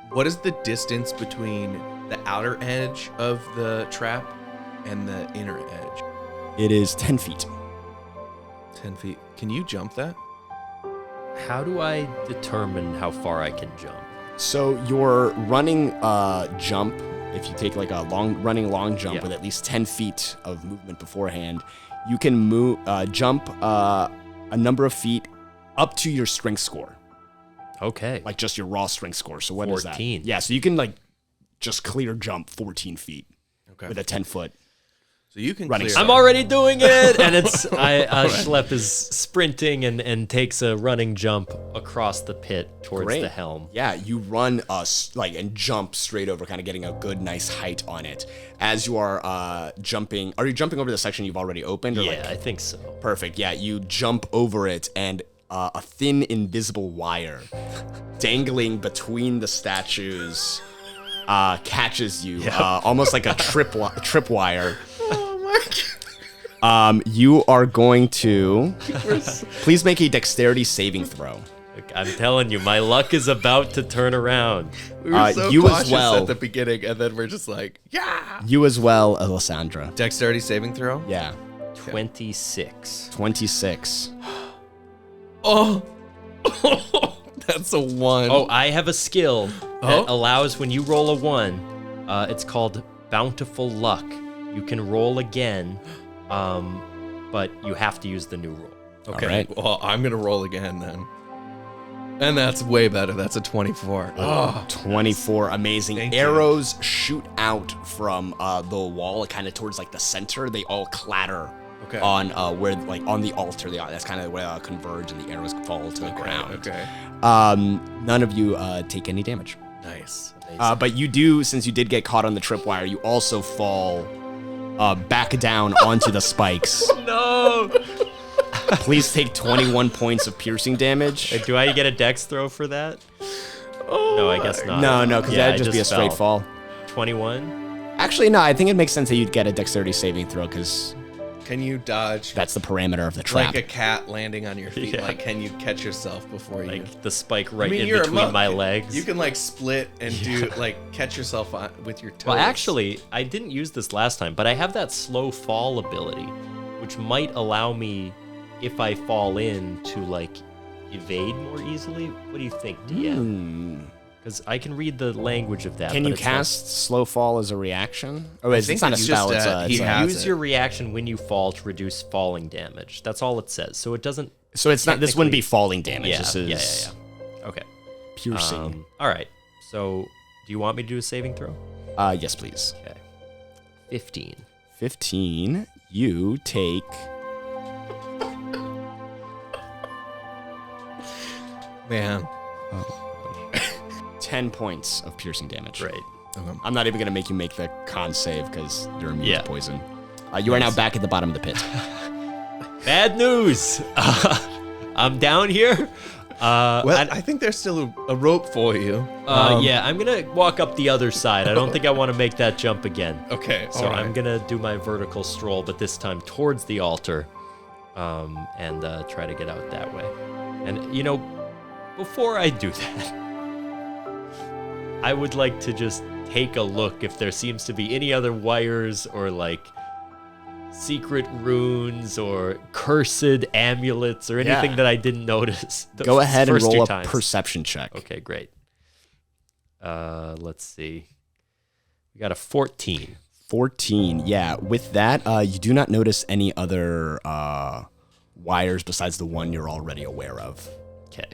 What is the distance between the outer edge of the trap and the inner edge? It is 10 feet. 10 feet. Can you jump that? How do I determine how far I can jump? So your running jump, if you take like a long jump Yeah. with at least 10 feet of movement beforehand, you can jump a number of feet up to your strength score, Okay. like just your raw strength score. So what is that? 14. Yeah, so you can like just clear jump 14 feet Okay. with a 10-foot. So you can Running clear I'm that. already doing it, and it's Schlepp is sprinting and takes a running jump across the pit towards Great. the helm. Yeah, you run and jump straight over, kind of getting a good, nice height on it. As you are jumping, are you jumping over the section you've already opened? Or Yeah, I think so. Perfect. Yeah, you jump over it, and a thin, invisible wire dangling between the statues catches you, almost like a trip wire. Oh my God. You are going to please make a dexterity saving throw. Look, I'm telling you, my luck is about to turn around. We were so you as cautious well. at the beginning, and then we're just like, yeah. You as well, Elisandra. Dexterity saving throw? Yeah, 26. 26. Oh. That's a 1. Oh, I have a skill that Oh? allows when you roll a 1, it's called Bountiful Luck. You can roll again, but you have to use the new roll. Okay. All right. Well, I'm going to roll again then. And that's way better. That's a 24. Oh. 24, amazing. Thank you. Arrows shoot out from the wall, kind of towards like the center. They all clatter Okay. on where like on the altar. That's kind of where they converge, and the arrows fall to the ground. Okay. None of you take any damage. Nice. But you do, since you did get caught on the tripwire, you also fall back down onto the spikes. No! Please take 21 points of piercing damage. Do I get a dex throw for that? No, I guess not. No, because Yeah, that'd I just be a straight fell. fall. 21? Actually, no, I think it makes sense that you'd get a dexterity saving throw, because Can you dodge? That's the parameter of the trap. Like a cat landing on your feet. Yeah. Like, can you catch yourself before you? Like the spike right I mean, in you're a between monk. my legs. You can like split and do like catch yourself on, with your toes. Well, actually, I didn't use this last time, but I have that slow fall ability, which might allow me, if I fall in, to like evade more easily. What do you think, DM? Because I can read the language of that. Can but you it's cast slow fall as a reaction? Oh, it's think not a it's spell. just, It's he a, has use it. your reaction when you fall to reduce falling damage. That's all it says. So it doesn't. so it's not. This wouldn't be technically- falling damage. Yeah, This is yeah. Okay. piercing. All right. So, do you want me to do a saving throw? Yes, please. Okay. 15. 15. You take. Man. 10 points of piercing damage. Right. I'm not even going to make you make the con save because you're immune Yeah. to poison. You are now back at the bottom of the pit. Bad news. I'm down here. Well, I think there's still a rope for you. Yeah, I'm gonna walk up the other side. I don't think I want to make that jump again. Okay. So all right. I'm gonna do my vertical stroll, but this time towards the altar, and try to get out that way. And you know, before I do that, I would like to just take a look if there seems to be any other wires or like secret runes or cursed amulets or anything Yeah. that I didn't notice. the Go ahead and first two roll a times. perception check. Okay, great. Let's see. We got a 14. 14. Yeah, with that, you do not notice any other wires besides the one you're already aware of. Okay.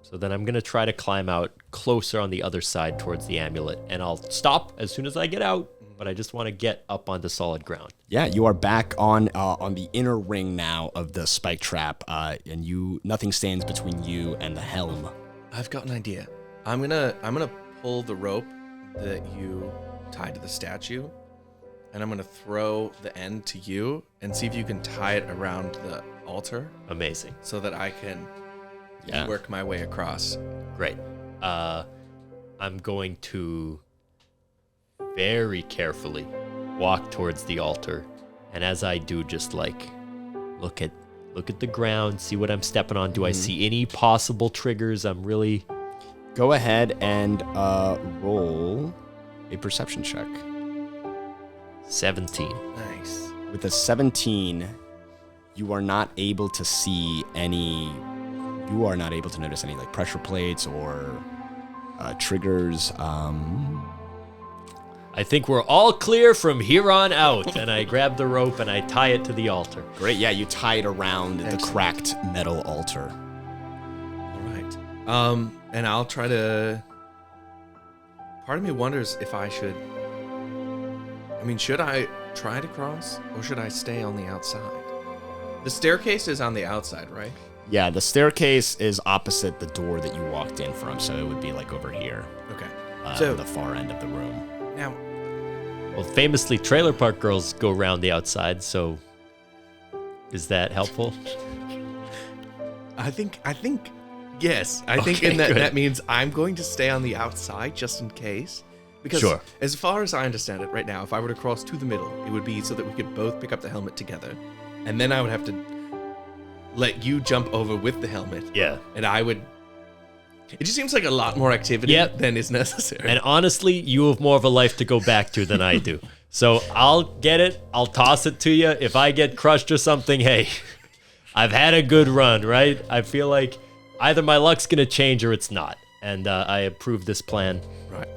So then I'm going to try to climb out closer on the other side towards the amulet, and I'll stop as soon as I get out, but I just want to get up onto solid ground. Yeah, you are back on the inner ring now of the spike trap, and nothing stands between you and the helm. I've got an idea. I'm gonna pull the rope that you tied to the statue, and I'm gonna throw the end to you and see if you can tie it around the altar Amazing. so that I can Yeah. work my way across. Great. I'm going to very carefully walk towards the altar, and as I do, just like look at the ground, see what I'm stepping on. Do I see any possible triggers? I'm really Go ahead and roll a perception check. 17. Nice. With a 17, you are not able to see any. You are not able to notice any like pressure plates or triggers. I think we're all clear from here on out. And I grab the rope and I tie it to the altar. Great, yeah, you tie it around the Excellent. cracked metal altar. All right. And I'll try to. Part of me wonders if I should. I mean, should I try to cross or should I stay on the outside? The staircase is on the outside, right? Yeah, the staircase is opposite the door that you walked in from, so it would be like over here, Okay. on the far end of the room. Now, Well, famously, trailer park girls go around the outside, so is that helpful? I think yes. I think Okay, in that good. that means I'm going to stay on the outside just in case. Because Sure. as far as I understand it right now, if I were to cross to the middle, it would be so that we could both pick up the helmet together. And then I would have to let you jump over with the helmet. Yeah. And I would. It just seems like a lot more activity Yep. than is necessary. And honestly, you have more of a life to go back to than I do. So I'll get it. I'll toss it to you. If I get crushed or something, hey, I've had a good run, right? I feel like either my luck's going to change or it's not. And I approve this plan. Right.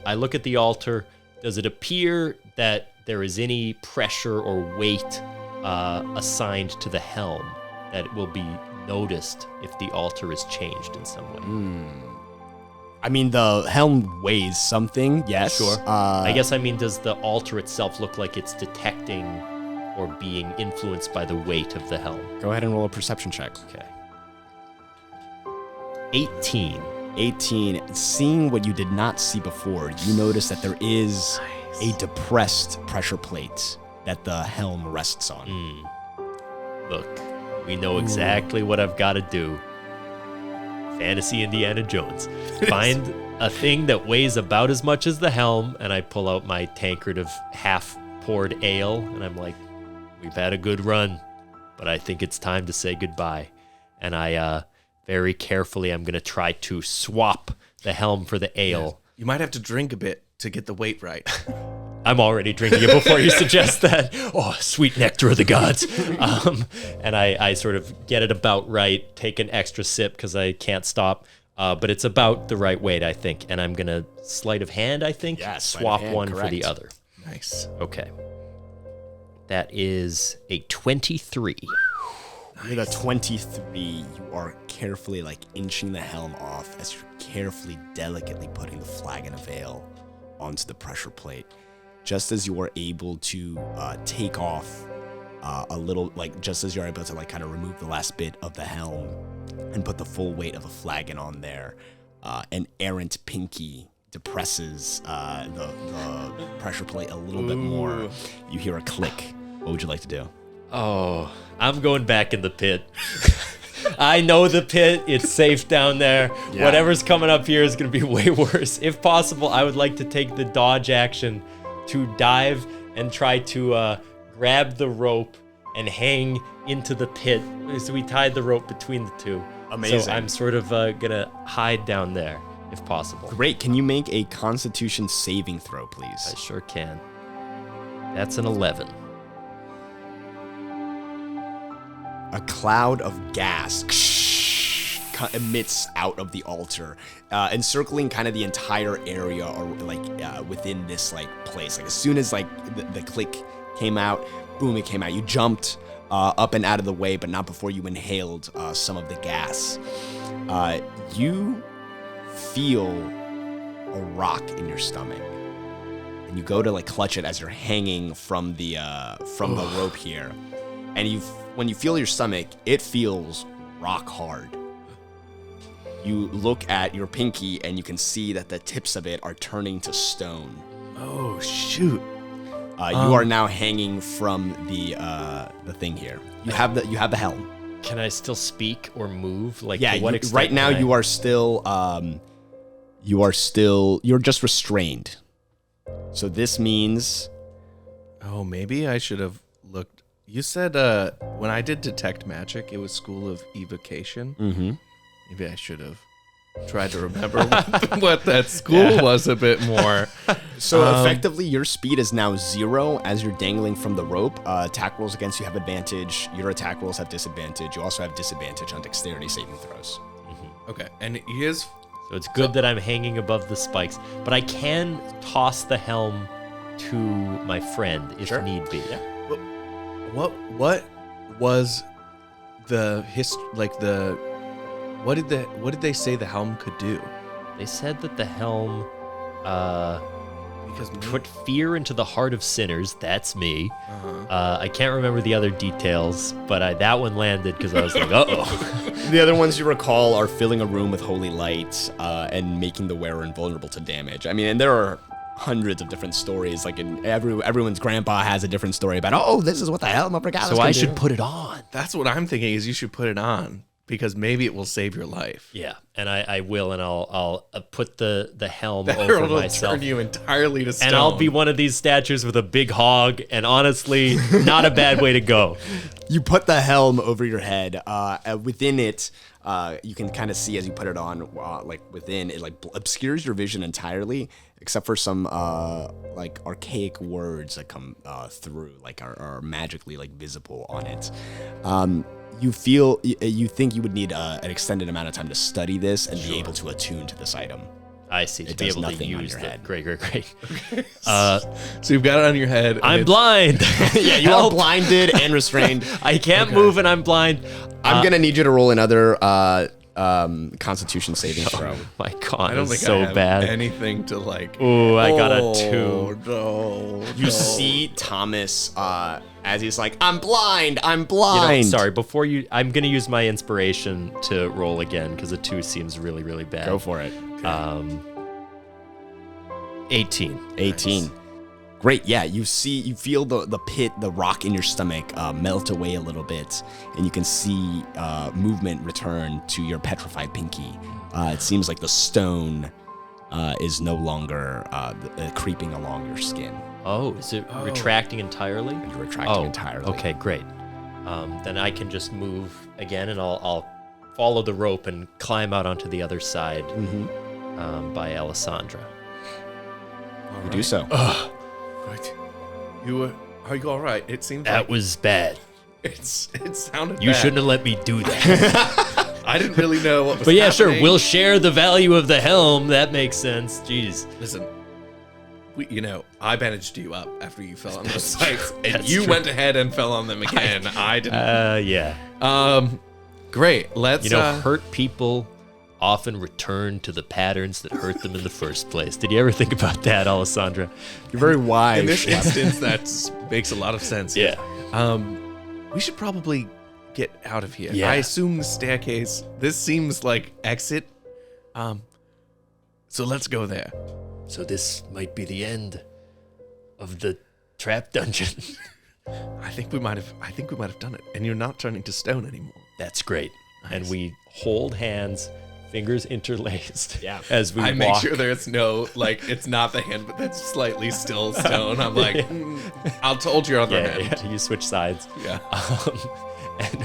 I look at the altar. Does it appear that there is any pressure or weight assigned to the helm that will be noticed if the altar is changed in some way? I mean, the helm weighs something, yes. Sure. I guess I mean, does the altar itself look like it's detecting or being influenced by the weight of the helm? Go ahead and roll a perception check. Okay. 18. 18. Seeing what you did not see before, you notice that there is a depressed pressure plate that the helm rests on. Look, we know exactly what I've got to do. Fantasy Indiana Jones. Find a thing that weighs about as much as the helm, and I pull out my tankard of half-poured ale, and I'm like, we've had a good run, but I think it's time to say goodbye. And I very carefully, I'm going to try to swap the helm for the ale. You might have to drink a bit to get the weight right. I'm already drinking it before you suggest that. Oh, sweet nectar of the gods. And I sort of get it about right, take an extra sip because I can't stop. But it's about the right weight, I think. And I'm going to sleight of hand, I think, swap one for the other. Nice. Okay. That is a 23. With a 23, you are carefully inching the helm off as you're carefully, delicately putting the flagon of ale onto the pressure plate. Just as you are able to take off a little, just as you're able to kind of remove the last bit of the helm and put the full weight of the flagon on there, an errant pinky depresses the pressure plate a little bit more. You hear a click. What would you like to do? Oh, I'm going back in the pit. I know the pit. It's safe down there. Yeah. Whatever's coming up here is going to be way worse. If possible, I would like to take the dodge action to dive and try to grab the rope and hang into the pit. So we tied the rope between the two. Amazing. So I'm sort of going to hide down there if possible. Great. Can you make a Constitution saving throw, please? I sure can. That's an 11. A cloud of gas emits out of the altar, encircling kind of the entire area, or within this place. As soon as the click came out, boom, it came out. You jumped up and out of the way, but not before you inhaled some of the gas. You feel a rock in your stomach, and you go to clutch it as you're hanging from the rope here, and when you feel your stomach, it feels rock hard. You look at your pinky and you can see that the tips of it are turning to stone. Oh shoot! You are now hanging from the thing here. You have the helm. Can I still speak or move? To what extent? Right now you are still you're just restrained. So this means. Oh, maybe I should have looked. You said when I did detect magic, it was School of Evocation. Mm-hmm. Maybe I should have tried to remember what that school was a bit more. So effectively, your speed is now 0 as you're dangling from the rope. Attack rolls against you have advantage. Your attack rolls have disadvantage. You also have disadvantage on dexterity saving throws. Mm-hmm. Okay, and he is. So it's good that I'm hanging above the spikes, but I can toss the helm to my friend if need be. Yeah. What was the what did they say the helm could do? They said that the helm because put fear into the heart of sinners. That's me. Uh-huh. I can't remember the other details, but that one landed because I was like, uh-oh. The other ones you recall are filling a room with holy light and making the wearer invulnerable to damage. I mean, and there are hundreds of different stories. Everyone's grandpa has a different story about, this is what the Helm of Regalis So can I do. should put it on. That's what I'm thinking is you should put it on because maybe it will save your life. Yeah, and I will, and I'll put the helm That over will myself. turn you entirely to stone. And I'll be one of these statues with a big hog, and honestly, not a bad way to go. You put the helm over your head. Within it, you can kind of see as you put it on, within it, obscures your vision entirely, except for some archaic words that come through, are magically visible on it. You think you would need an extended amount of time to study this and be able to attune to this item. I see. To be able to use the head. Great. So you've got it on your head. I'm blind. Yeah, you are blinded and restrained. I can't move and I'm blind. I'm gonna need you to roll another Constitution saving throw. My God, I don't think so I have bad. anything to Ooh, I got a 2. No, You see Thomas as he's like, I'm blind. Sorry, I'm going to use my inspiration to roll again because a 2 seems really, really bad. Go for it. 18. 18. Nice. Great. Yeah, you feel the pit, the rock in your stomach melt away a little bit, and you can see movement return to your petrified pinky. It seems like the stone is no longer creeping along your skin. Oh, is it retracting entirely? And you're retracting entirely. Okay, great. Then I can just move again, and I'll follow the rope and climb out onto the other side by Elisandra. You do so. Right. Are you all right? It seems That was bad. it sounded You bad. shouldn't have let me do that. I didn't really know what was But yeah, sure, happening. we'll share the value of the helm. That makes sense. Jeez. Listen, I bandaged you up after you fell on those spikes, and That's you true. went ahead and fell on them again. I didn't. Yeah. Great. Let's. Hurt people often return to the patterns that hurt them in the first place. Did you ever think about that, Elisandra? You're very wise. In this instance, that makes a lot of sense. Yeah. We should probably get out of here. Yeah. I assume the staircase. This seems like exit. So let's go there. So this might be the end of the trap dungeon. I think we might have done it, and you're not turning to stone anymore. That's great. Nice. And we hold hands, fingers interlaced. Yeah. As we I walk. make sure there's no, it's not the hand, but that's slightly still stone. I'm like, I'll hold your other hand. Yeah, you switch sides. Yeah. And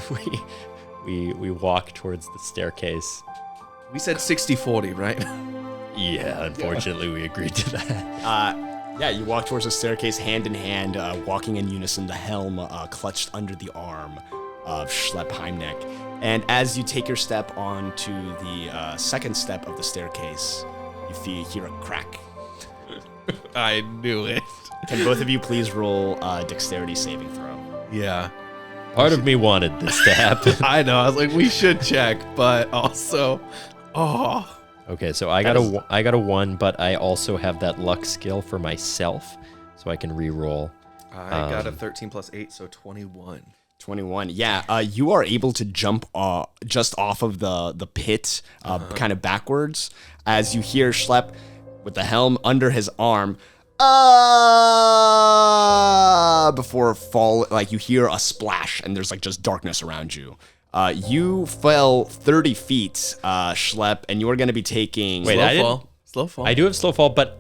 we walk towards the staircase. We said 60-40, right? Yeah, unfortunately, we agreed to that. Yeah, you walk towards the staircase hand in hand, walking in unison, the helm clutched under the arm of Schlepp Haimnech. And as you take your step onto the second step of the staircase, you hear a crack. I knew it. Can both of you please roll dexterity saving throw? Yeah. Part of me wanted this to happen. I know. I was like, we should check, but also, Okay, so I got a 1, but I also have that luck skill for myself, so I can re-roll. I got a 13 plus 8, so 21. 21. Yeah, you are able to jump just off of the pit, kind of backwards, as you hear Schlepp with the helm under his arm. Before fall, you hear a splash, and there's just darkness around you. You fell 30 feet, Schlepp, and you are going to be taking. Wait, Slow fall. I do have slow fall, but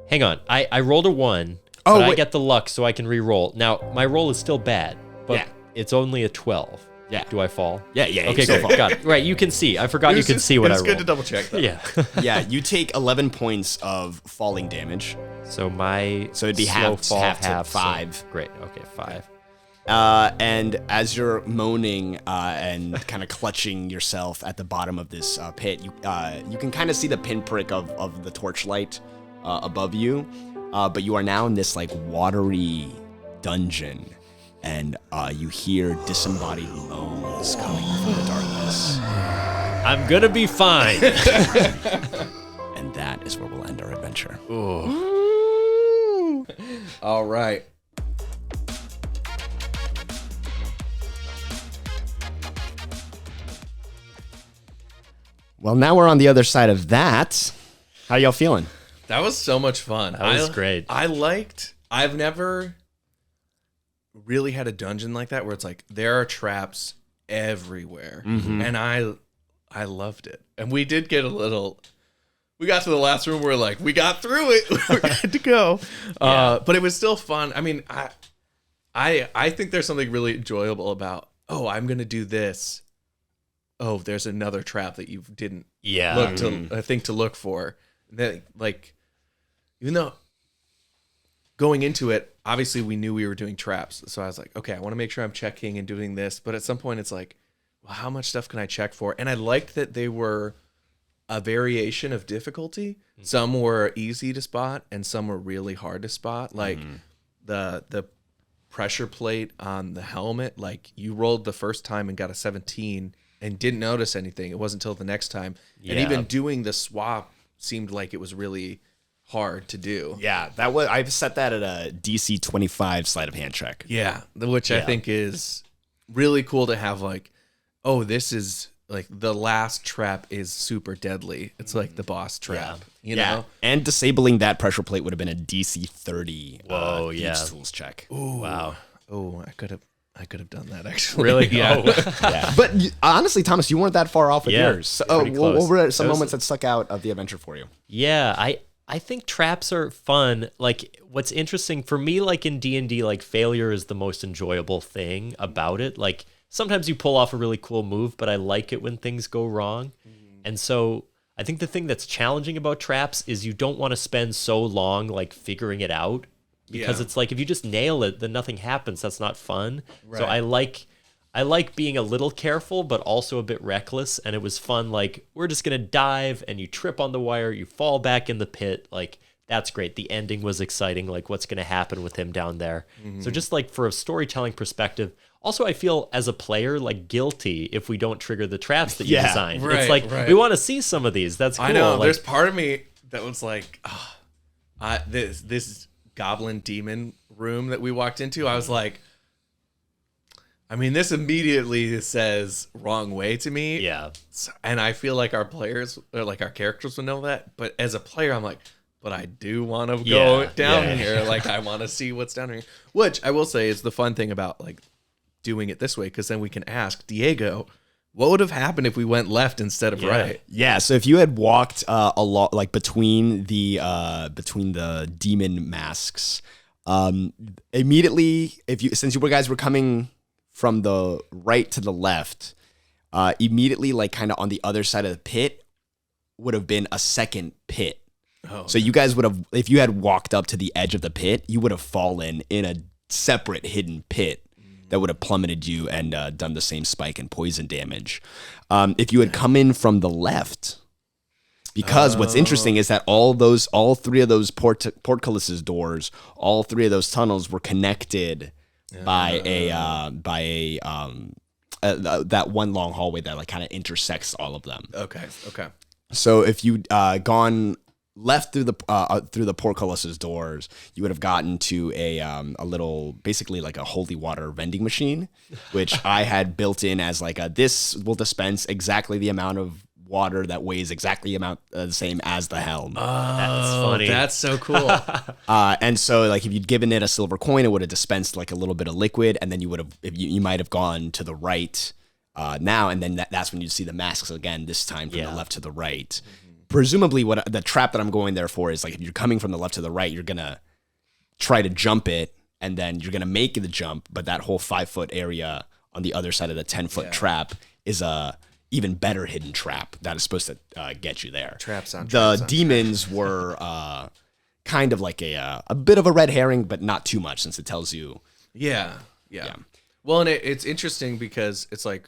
hang on. I rolled a 1, but I get the luck, so I can re-roll. Now, my roll is still bad, but it's only a 12. Yeah. Do I fall? Yeah. Okay, so great. Got it. Right, you can see. I forgot you can see what I rolled. It's good to double check, though. Yeah. Yeah, you take 11 points of falling damage. So it'd be slow half to 5. So, great. Okay, 5. And as you're moaning and kind of clutching yourself at the bottom of this pit, you can kind of see the pinprick of the torchlight above you. But you are now in this watery dungeon, and you hear disembodied moans coming from the darkness. I'm gonna be fine. And that is where we'll end our adventure. All right. Well, now we're on the other side of that. How y'all feeling? That was so much fun. That was great. I've never really had a dungeon like that where it's there are traps everywhere. And I loved it. And we did get we got to the last room where we got through it. We're good to go. But it was still fun. I mean, I think there's something really enjoyable about, I'm going to do this. Oh, there's another trap that you didn't think to look for. That even though going into it, obviously we knew we were doing traps. So I was like, okay, I want to make sure I'm checking and doing this. But at some point it's well, how much stuff can I check for? And I liked that they were a variation of difficulty. Some were easy to spot and some were really hard to spot. The pressure plate on the helmet, you rolled the first time and got a 17 and didn't notice anything. It wasn't until the next time. Yeah. And even doing the swap seemed like it was really hard to do. Yeah, I've set that at a DC 25 sleight of hand check. Yeah, which I think is really cool to have this is the last trap is super deadly. It's the boss trap, you know? And disabling that pressure plate would have been a DC 30 Whoa, Thieves' Tools check. Ooh. Wow. Oh, I could have I could have done that actually. Really? Yeah. Oh. Yeah. But honestly, Thomas, you weren't that far off with Yeah, yours. So, pretty close. what were some moments that stuck out of the adventure for you? Yeah, I think traps are fun. Like, what's interesting for me, like in D&D, like failure is the most enjoyable thing about it. Like, sometimes you pull off a really cool move, but I like it when things go wrong. And so I think the thing that's challenging about traps is you don't want to spend so long like figuring it out, because it's like if you just nail it, then nothing happens. That's not fun. Right. So I like being a little careful, but also a bit reckless. And it was fun. Like, we're just going to dive and you trip on the wire, you fall back in the pit. Like, that's great. The ending was exciting. Like, what's going to happen with him down there? So just like for a storytelling perspective, also I feel as a player, like guilty if we don't trigger the traps that you designed. Right, it's like, we want to see some of these. That's cool. I know. Like, There's part of me that was like, this goblin demon room that we walked into, I was like, I mean, this immediately says wrong way to me. yeah. And I feel like our players, or like our characters would know that. But as a player, I'm like, but I do want to go down here. Like, I want to see what's down here. Which I will say is the fun thing about like doing it this way, because then we can ask Diego, what would have happened if we went left instead of right? Yeah, so if you had walked a lot, like between the demon masks, immediately, since you guys were coming from the right to the left, immediately, like kind of on the other side of the pit, would have been a second pit. Oh, so you guys would have, if you had walked up to the edge of the pit, you would have fallen in a separate hidden pit that would have plummeted you and done the same spike and poison damage. If you had come in from the left, because what's interesting is that all three of those portcullis's doors, all three of those tunnels were connected by that one long hallway that like kind of intersects all of them. Okay. So if you'd gone left through the portcullis's doors, you would have gotten to a little, basically like a holy water vending machine, which I had built in as like this will dispense exactly the amount of water that weighs exactly the same as the helm. That's funny. That's so cool. And so like if you'd given it a silver coin, it would have dispensed like a little bit of liquid, and then you would have, you might have gone to the right now, and then that's when you'd see the masks again, this time from the left to the right. Presumably what the trap that I'm going there for is like, if you're coming from the left to the right, you're going to try to jump it, and then you're going to make the jump. But that whole 5-foot area on the other side of the 10-foot trap is a even better hidden trap that is supposed to get you there. The demons were kind of like a bit of a red herring, but not too much, since it tells you. Yeah. Well, and it's interesting because it's like,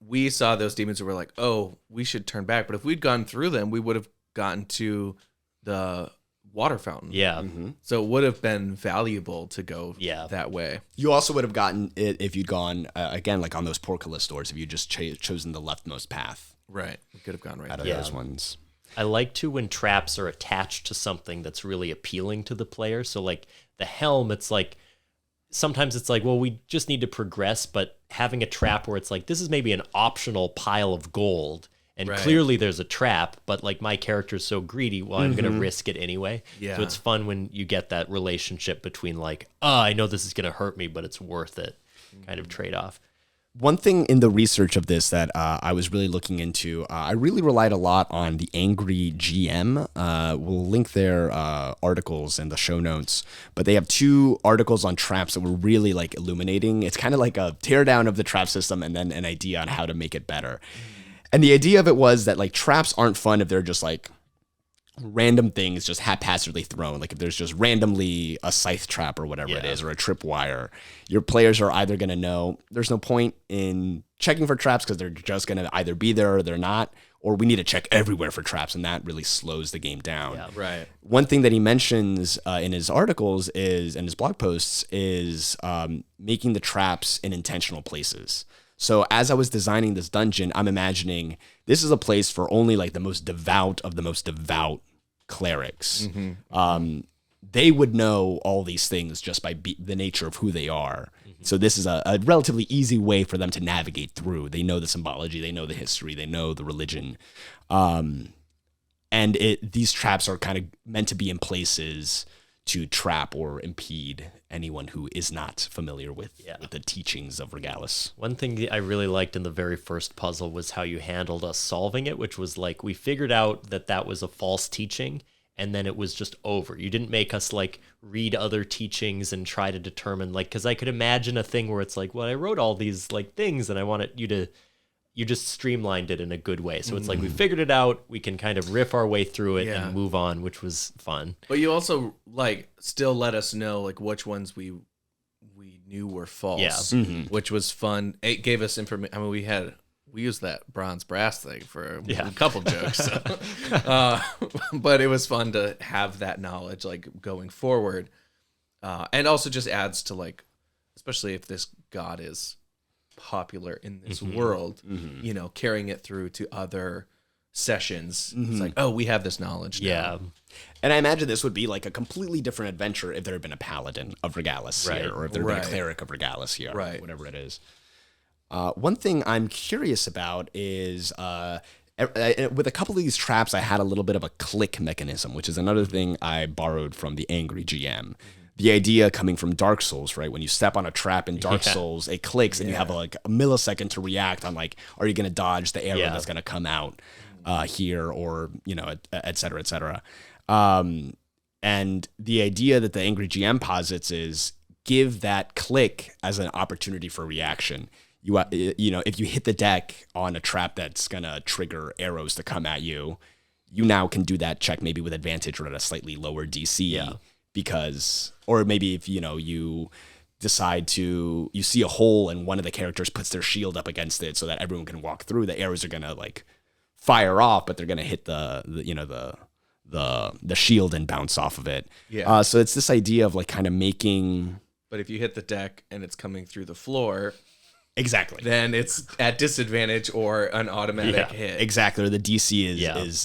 we saw those demons and we're like, oh, we should turn back. But if we'd gone through them, we would have gotten to the water fountain. Yeah. So it would have been valuable to go that way. You also would have gotten it if you'd gone, again, like on those portcullis doors, if you just chosen the leftmost path. Right. We could have gone right out of those ones. I like to when traps are attached to something that's really appealing to the player. So like the helm, it's like, sometimes it's like, well, we just need to progress, but having a trap where it's like, this is maybe an optional pile of gold, and clearly there's a trap, but like my character's so greedy, well, I'm going to risk it anyway. So it's fun when you get that relationship between like, I know this is going to hurt me, but it's worth it kind of trade-off. One thing in the research of this that I was really looking into, I really relied a lot on the Angry GM. We'll link their articles in the show notes, but they have 2 articles on traps that were really like illuminating. It's kind of like a teardown of the trap system and then an idea on how to make it better. And the idea of it was that like traps aren't fun if they're just like random things just haphazardly thrown. Like if there's just randomly a scythe trap or whatever it is, or a tripwire, your players are either going to know there's no point in checking for traps because they're just going to either be there or they're not, or we need to check everywhere for traps, and that really slows the game down. Yeah, right. One thing that he mentions in his articles is, in his blog posts, is making the traps in intentional places. So as I was designing this dungeon, I'm imagining this is a place for only like the most devout of the most devout clerics. They would know all these things just by the nature of who they are. So this is a relatively easy way for them to navigate through. They know the symbology, they know the history, they know the religion. And these traps are kind of meant to be in places to trap or impede anyone who is not familiar with the teachings of Regalis. One thing that I really liked in the very first puzzle was how you handled us solving it, which was like we figured out that was a false teaching, and then it was just over. You didn't make us like read other teachings and try to determine, like, because I could imagine a thing where it's like, well, I wrote all these like things and I wanted you to, you just streamlined it in a good way. So it's like we figured it out. We can kind of riff our way through it and move on, which was fun. But you also like still let us know like which ones we knew were false, which was fun. It gave us information. I mean, we used that bronze brass thing for a couple jokes, so. But it was fun to have that knowledge like going forward, and also just adds to like, especially if this god is popular in this world, you know, carrying it through to other sessions. It's like, oh, we have this knowledge now. Yeah. And I imagine this would be like a completely different adventure if there had been a paladin of Regalis here, or if there had been a cleric of Regalis here, whatever it is. One thing I'm curious about is with a couple of these traps, I had a little bit of a click mechanism, which is another thing I borrowed from the Angry GM. The idea coming from Dark Souls, right? When you step on a trap in Dark Souls, it clicks and you have like a millisecond to react on like, are you going to dodge the arrow that's going to come out here, or, you know, et cetera, et cetera. And the idea that the Angry GM posits is give that click as an opportunity for reaction. You know, if you hit the deck on a trap that's going to trigger arrows to come at you, you now can do that check maybe with advantage or at a slightly lower DC. Because, or maybe if, you know, you decide to, you see a hole and one of the characters puts their shield up against it so that everyone can walk through, the arrows are going to like fire off, but they're going to hit the shield and bounce off of it. So it's this idea of like kind of making. But if you hit the deck and it's coming through the floor, exactly, then it's at disadvantage or an automatic hit. Exactly, or the DC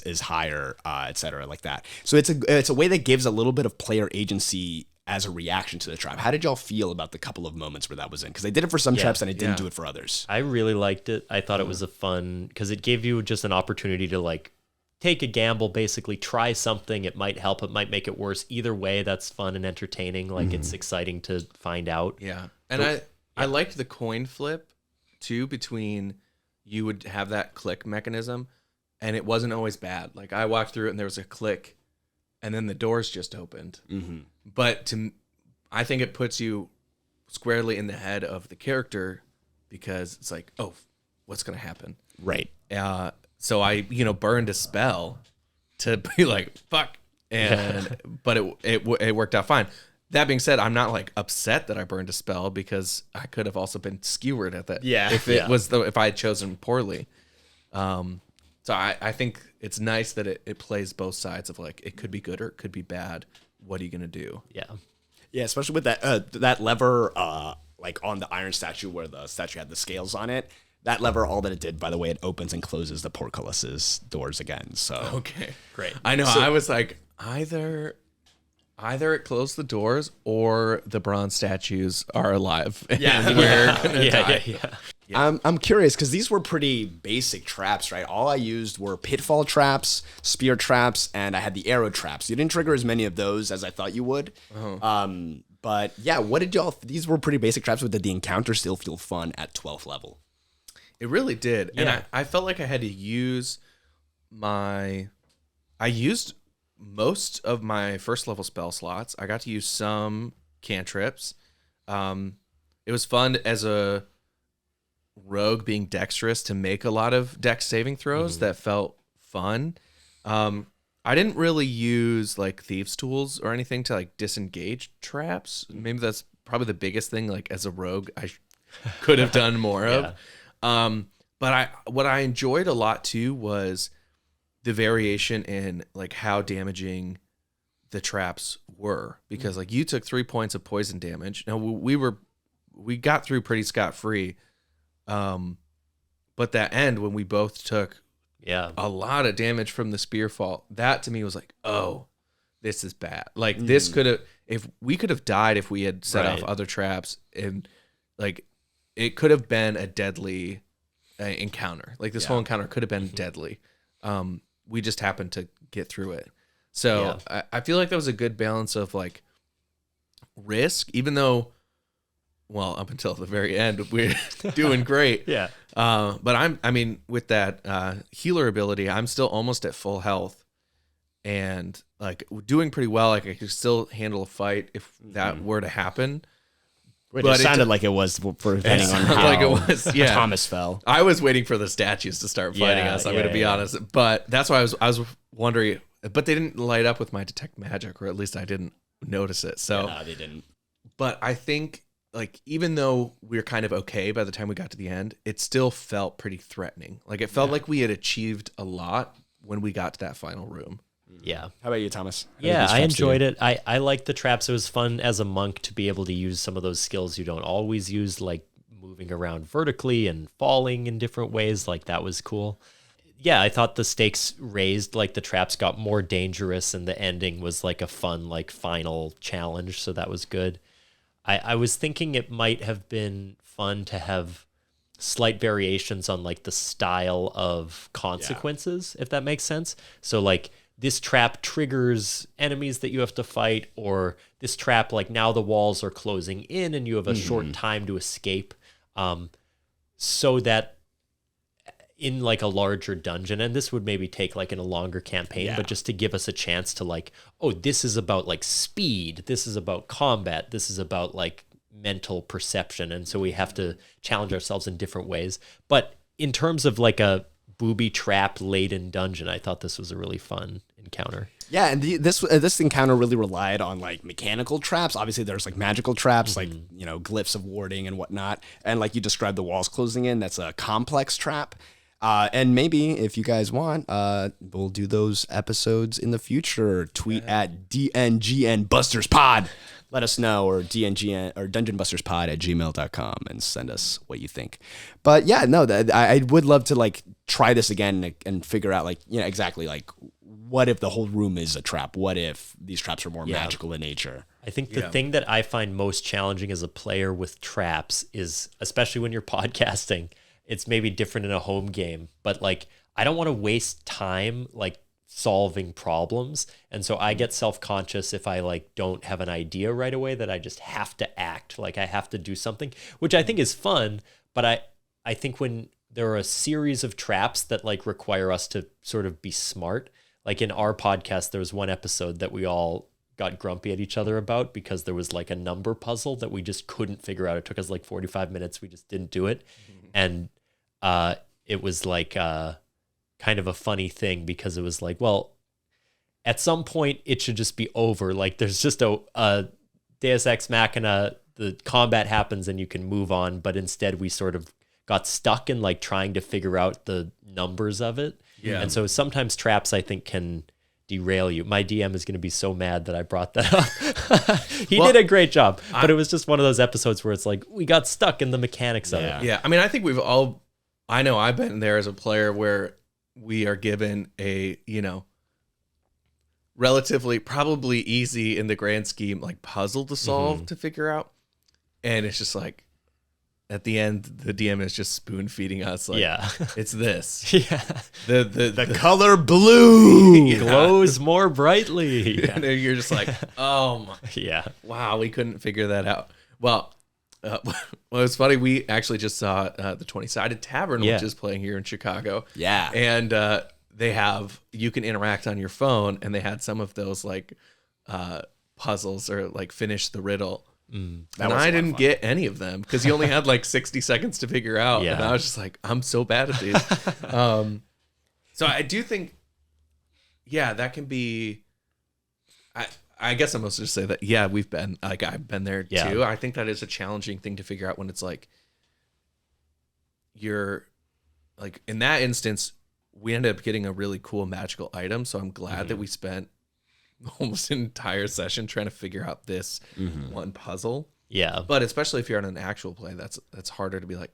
is higher, et cetera, like that. So it's a way that gives a little bit of player agency as a reaction to the trap. How did y'all feel about the couple of moments where that was in? Because I did it for some traps and I didn't do it for others. I really liked it. I thought it was a fun, because it gave you just an opportunity to like take a gamble, basically try something. It might help, it might make it worse. Either way, that's fun and entertaining. Like it's exciting to find out. Yeah, and I liked the coin flip too, between you would have that click mechanism and it wasn't always bad. Like I walked through it and there was a click and then the doors just opened. But I think it puts you squarely in the head of the character, because it's like, oh, what's going to happen? Right. So I, you know, burned a spell to be like, fuck. But it worked out fine. That being said, I'm not like upset that I burned a spell, because I could have also been skewered at that. If I had chosen poorly. So I think it's nice that it plays both sides of like, it could be good or it could be bad. What are you gonna do? Yeah, especially with that lever, like on the iron statue where the statue had the scales on it. That lever, all that it did, by the way, it opens and closes the portcullis's doors again. So okay, great. I know. So, I was like, either it closed the doors or the bronze statues are alive. And we're gonna die. I'm curious, because these were pretty basic traps, right? All I used were pitfall traps, spear traps, and I had the arrow traps. You didn't trigger as many of those as I thought you would. But yeah, what did y'all? These were pretty basic traps, but did the encounter still feel fun at 12th level? It really did. And I felt like I had to use I used most of my first level spell slots. I got to use some cantrips. It was fun as a rogue being dexterous to make a lot of dex saving throws that felt fun. I didn't really use like thieves tools or anything to like disengage traps. Maybe that's probably the biggest thing, like as a rogue I could have done more of. But what I enjoyed a lot too was the variation in like how damaging the traps were, because like you took 3 points of poison damage. Now we got through pretty scot-free. But that end when we both took a lot of damage from the spear fall, that to me was like, oh, this is bad. Like this could have, if we could have died if we had set off other traps, and like it could have been a deadly encounter. Like this whole encounter could have been deadly. We just happened to get through it. So I feel like that was a good balance of like risk, even though, well, up until the very end, we're doing great. Yeah. But with that healer ability, I'm still almost at full health and like doing pretty well. Like I could still handle a fight if that were to happen. But it sounded like it was for depending on how like it was, yeah. Thomas fell. I was waiting for the statues to start fighting us. I'm going to be honest, but that's why I was wondering. But they didn't light up with my detect magic, or at least I didn't notice it. So no, they didn't. But I think, like, even though we were kind of okay by the time we got to the end, it still felt pretty threatening. Like, it felt like we had achieved a lot when we got to that final room. Yeah. How about you, Thomas? Yeah, I enjoyed it. I liked the traps. It was fun as a monk to be able to use some of those skills you don't always use, like moving around vertically and falling in different ways. Like, that was cool. Yeah, I thought the stakes raised, like the traps got more dangerous, and the ending was like a fun, like, final challenge. So that was good. I was thinking it might have been fun to have slight variations on like the style of consequences, if that makes sense. So like this trap triggers enemies that you have to fight, or this trap, like now the walls are closing in and you have a short time to escape. So that in like a larger dungeon, and this would maybe take like in a longer campaign, but just to give us a chance to like, oh, this is about like speed, this is about combat, this is about like mental perception, and so we have to challenge ourselves in different ways. But in terms of like a booby trap laden dungeon, I thought this was a really fun encounter. Yeah, and this encounter really relied on like mechanical traps. Obviously, there's like magical traps, like glyphs of warding and whatnot. And like you described, the walls closing in. That's a complex trap. And maybe if you guys want, we'll do those episodes in the future. Tweet at DNGN Busters Pod. Let us know, or DNGN or dungeonbusterspod@gmail.com, and send us what you think. But yeah, no, I would love to like try this again and figure out like, exactly like what if the whole room is a trap? What if these traps are more magical in nature? I think the thing that I find most challenging as a player with traps is, especially when you're podcasting, it's maybe different in a home game, but like I don't want to waste time like solving problems, and so I get self-conscious if I like don't have an idea right away, that I just have to act, like I have to do something, which I think is fun. But I think when there are a series of traps that like require us to sort of be smart, like in our podcast, there was one episode that we all got grumpy at each other about because there was like a number puzzle that we just couldn't figure out. It took us like 45 minutes. We just didn't do it. And it was like kind of a funny thing, because it was like, well, at some point it should just be over. Like there's just a Deus Ex Machina, the combat happens and you can move on. But instead we sort of got stuck in like trying to figure out the numbers of it. Yeah. And so sometimes traps, I think, can derail you. My DM is going to be so mad that I brought that up. He did a great job, but it was just one of those episodes where it's like we got stuck in the mechanics of it. Yeah. I mean, I think we've all, I know I've been there as a player where we are given a, relatively probably easy in the grand scheme, like puzzle to solve to figure out. And it's just like, at the end, the DM is just spoon feeding us. Like, it's this. The color blue glows more brightly. And you're just like, oh my, wow, we couldn't figure that out. Well, it's funny. We actually just saw the 20-Sided Tavern, which is playing here in Chicago. Yeah, and they have, you can interact on your phone, and they had some of those like puzzles or like finish the riddle. And I didn't get any of them because you only had like 60 seconds to figure out. And I was just like, I'm so bad at these. So I do think, that can be, I guess I'm supposed to just say that, we've been, like, I've been there too. I think that is a challenging thing to figure out when it's like, you're like, in that instance, we ended up getting a really cool magical item. So I'm glad that we spent almost an entire session trying to figure out this one puzzle. Yeah. But especially if you're on an actual play, that's harder to be like,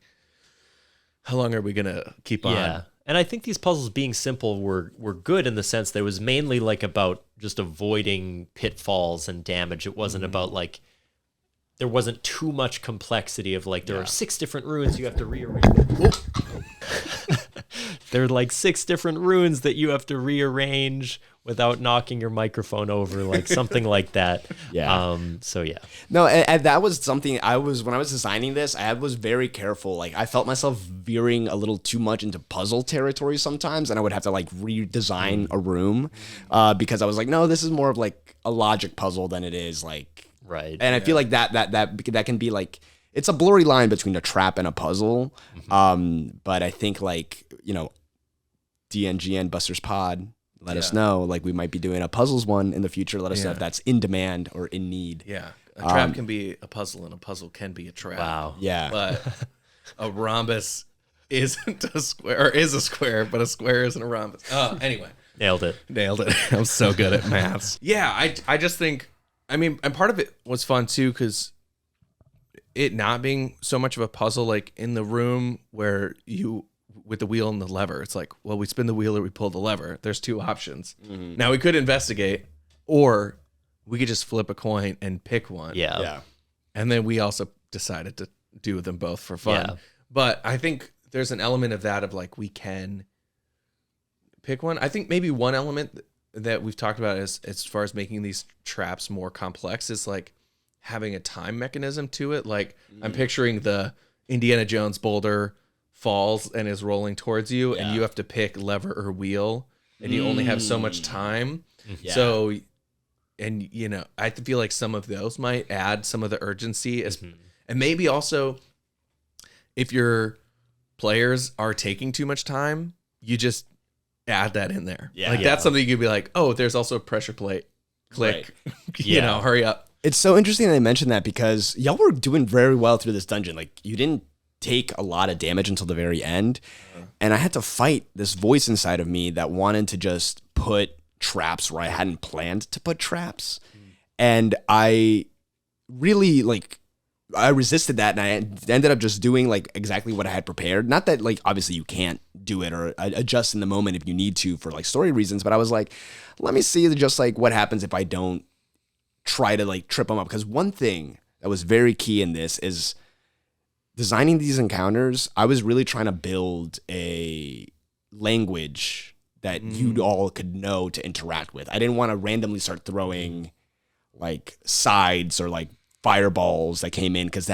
how long are we going to keep on? Yeah. And I think these puzzles being simple were good in the sense that it was mainly like about just avoiding pitfalls and damage. It wasn't about like, there wasn't too much complexity of like, there are 6 different runes you have to rearrange. There are like 6 different runes that you have to rearrange without knocking your microphone over, like something like that. Yeah. So yeah. No, and that was something when I was designing this, I was very careful. Like I felt myself veering a little too much into puzzle territory sometimes, and I would have to like redesign a room because I was like, no, this is more of like a logic puzzle than it is like Right. And I feel like that can be like it's a blurry line between a trap and a puzzle. But I think like DNGN Buster's Pod. Let us know. Like we might be doing a puzzles one in the future. Let us know if that's in demand or in need. Yeah. A trap can be a puzzle and a puzzle can be a trap. Wow. Yeah. But a rhombus isn't a square, or is a square, but a square isn't a rhombus. Oh, anyway. Nailed it. I'm so good at maths. Yeah, I just think, I mean, and part of it was fun too, because it not being so much of a puzzle, like in the room where you, with the wheel and the lever, it's like, well, we spin the wheel or we pull the lever. There's two options. Now we could investigate, or we could just flip a coin and pick one. Yeah. And then we also decided to do them both for fun. Yeah. But I think there's an element of that of like, we can pick one. I think maybe one element that we've talked about as far as making these traps more complex is like having a time mechanism to it. Like I'm picturing the Indiana Jones boulder falls and is rolling towards you, and you have to pick lever or wheel, and you only have so much time. So, and I feel like some of those might add some of the urgency and maybe also if your players are taking too much time, you just add that in there. That's something you could be like, oh, there's also a pressure plate. Click, hurry up. It's so interesting they mentioned that because y'all were doing very well through this dungeon. Like you didn't take a lot of damage until the very end. And I had to fight this voice inside of me that wanted to just put traps where I hadn't planned to put traps. And I really I resisted that, and I ended up just doing like exactly what I had prepared. Not that like obviously you can't do it or adjust in the moment if you need to for like story reasons, but I was like, let me see just like what happens if I don't try to like trip them up. Because one thing that was very key in this is designing these encounters. I was really trying to build a language that you all could know to interact with. I didn't want to randomly start throwing like sides or like fireballs that came in because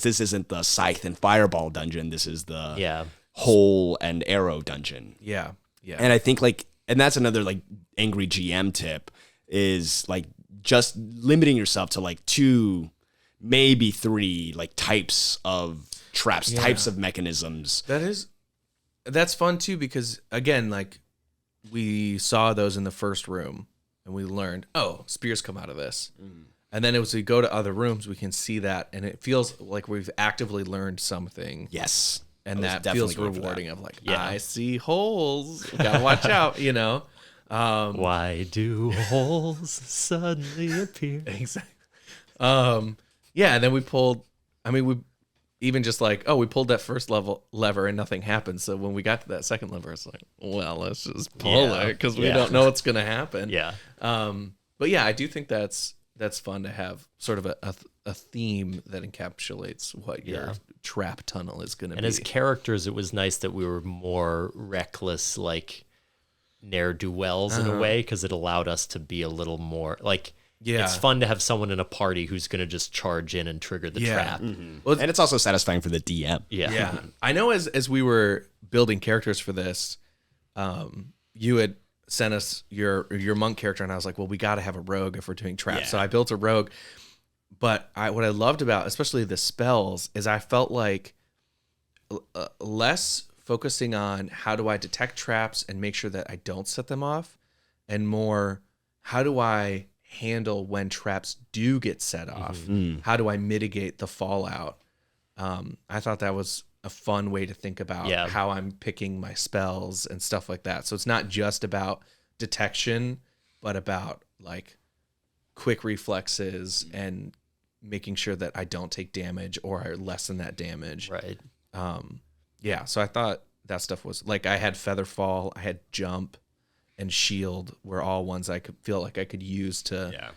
this isn't the scythe and fireball dungeon. This is the hole and arrow dungeon. Yeah. And I think and that's another like angry GM tip is like just limiting yourself to like 2, maybe 3 like types of traps, types of mechanisms. That's fun too, because again, like we saw those in the first room and we learned, oh, spears come out of this. And then as we go to other rooms, we can see that, and it feels like we've actively learned something. Yes. And that feels rewarding of like, I see holes. We gotta watch out, Why do holes suddenly appear? Exactly. And then we pulled, we even just like, oh, we pulled that first lever and nothing happened. So when we got to that second lever, it's like, well, let's just pull it because we don't know what's going to happen. But yeah, I do think that's fun to have sort of a theme that encapsulates what your trap tunnel is going to be. And as characters, it was nice that we were more reckless, like ne'er-do-wells in a way, because it allowed us to be a little more like, it's fun to have someone in a party who's going to just charge in and trigger the trap. Well, and it's also satisfying for the DM. Yeah. I know as we were building characters for this, you had sent us your monk character, and I was like, well, we got to have a rogue if we're doing traps. So I built a rogue. But what I loved about, especially the spells, is I felt like less focusing on how do I detect traps and make sure that I don't set them off, and more how do I handle when traps do get set off? How do I mitigate the fallout? I thought that was a fun way to think about how I'm picking my spells and stuff like that. So it's not just about detection, but about like quick reflexes and making sure that I don't take damage or I lessen that damage. Right. So I thought that stuff was like, I had feather fall, I had jump, and shield were all ones I could feel like I could use to.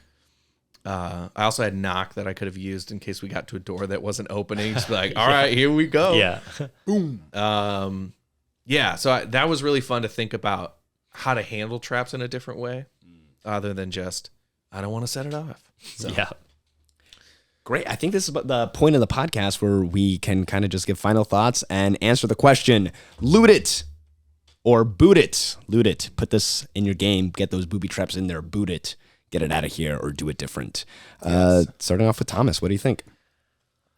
I also had knock that I could have used in case we got to a door that wasn't opening. Just be like, all right, here we go. Yeah. Boom. So that was really fun to think about how to handle traps in a different way, other than just I don't want to set it off. So. Yeah. Great. I think this is the point of the podcast where we can kind of just give final thoughts and answer the question: loot it or boot it. Loot it. Put this in your game. Get those booby traps in there. Boot it. Get it out of here or do it different. Yes. Starting off with Thomas, what do you think?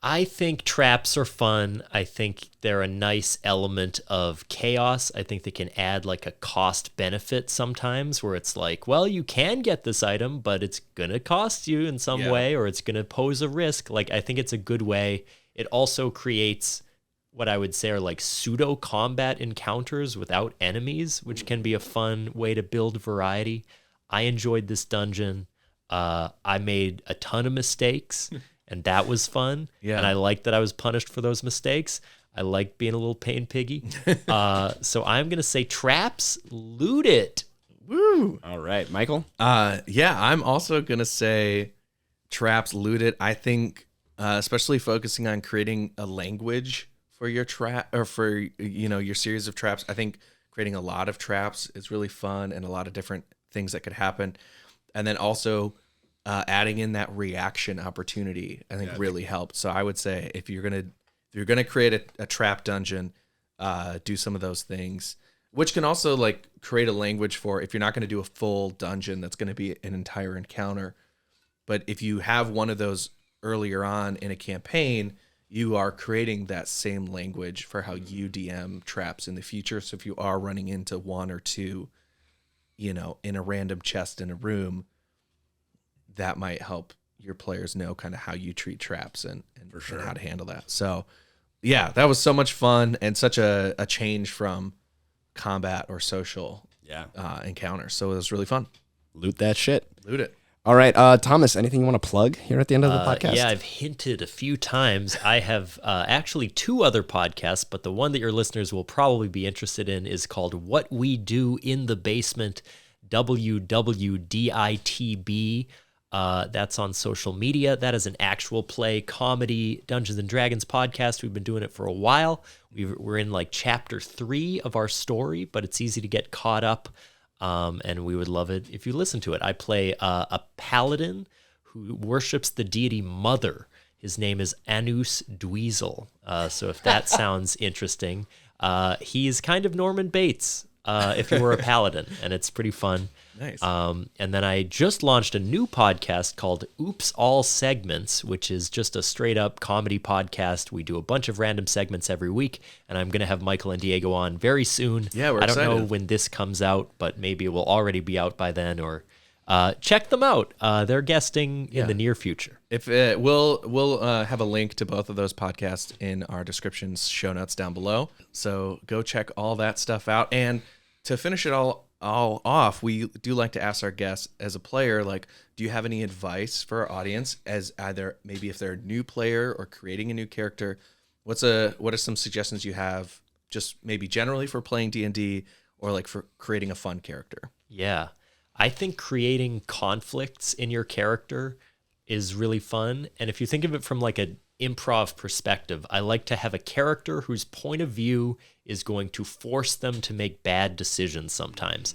I think traps are fun. I think they're a nice element of chaos. I think they can add like a cost benefit sometimes where it's like, well, you can get this item, but it's going to cost you in some way, or it's going to pose a risk. Like, I think it's a good way. It also creates what I would say are like pseudo combat encounters without enemies, which can be a fun way to build variety. I enjoyed this dungeon. I made a ton of mistakes. And that was fun. Yeah. And I liked that I was punished for those mistakes. I like being a little pain piggy. So I'm going to say traps, loot it. Woo. All right, Michael? Yeah, I'm also going to say traps, loot it. I think especially focusing on creating a language for your trap or for, your series of traps. I think creating a lot of traps is really fun and a lot of different things that could happen. And then also adding in that reaction opportunity, I think really helped. So I would say if you're gonna create a trap dungeon, do some of those things, which can also like create a language for if you're not going to do a full dungeon that's going to be an entire encounter. But if you have one of those earlier on in a campaign, you are creating that same language for how you DM traps in the future. So if you are running into one or two, in a random chest in a room, that might help your players know kind of how you treat traps and for sure and how to handle that. So yeah, that was so much fun and such a change from combat or social encounters. So it was really fun. Loot that shit. Loot it. All right, Thomas, anything you want to plug here at the end of the podcast? Yeah, I've hinted a few times. I have actually 2 other podcasts, but the one that your listeners will probably be interested in is called What We Do in the Basement, WWDITB. That's on social media. That is an actual play comedy Dungeons and Dragons podcast. We've been doing it for a while. We're in like chapter 3 of our story, but it's easy to get caught up. And we would love it if you listen to it. I play a paladin who worships the deity Mother. His name is Anus Dweezil. So if that sounds interesting, he's kind of Norman Bates if you were a paladin, and it's pretty fun. Nice. And then I just launched a new podcast called Oops All Segments, which is just a straight up comedy podcast. We do a bunch of random segments every week, and I'm going to have Michael and Diego on very soon. Yeah, we're excited. I don't know when this comes out, but maybe it will already be out by then, or check them out. They're guesting in the near future. If we'll have a link to both of those podcasts in our descriptions, show notes down below. So go check all that stuff out. And to finish it all off, we do like to ask our guests as a player, like, do you have any advice for our audience as either maybe if they're a new player or creating a new character? What are some suggestions you have just maybe generally for playing D&D or like for creating a fun character? Yeah. I think creating conflicts in your character is really fun. And if you think of it from like an improv perspective, I like to have a character whose point of view is going to force them to make bad decisions sometimes.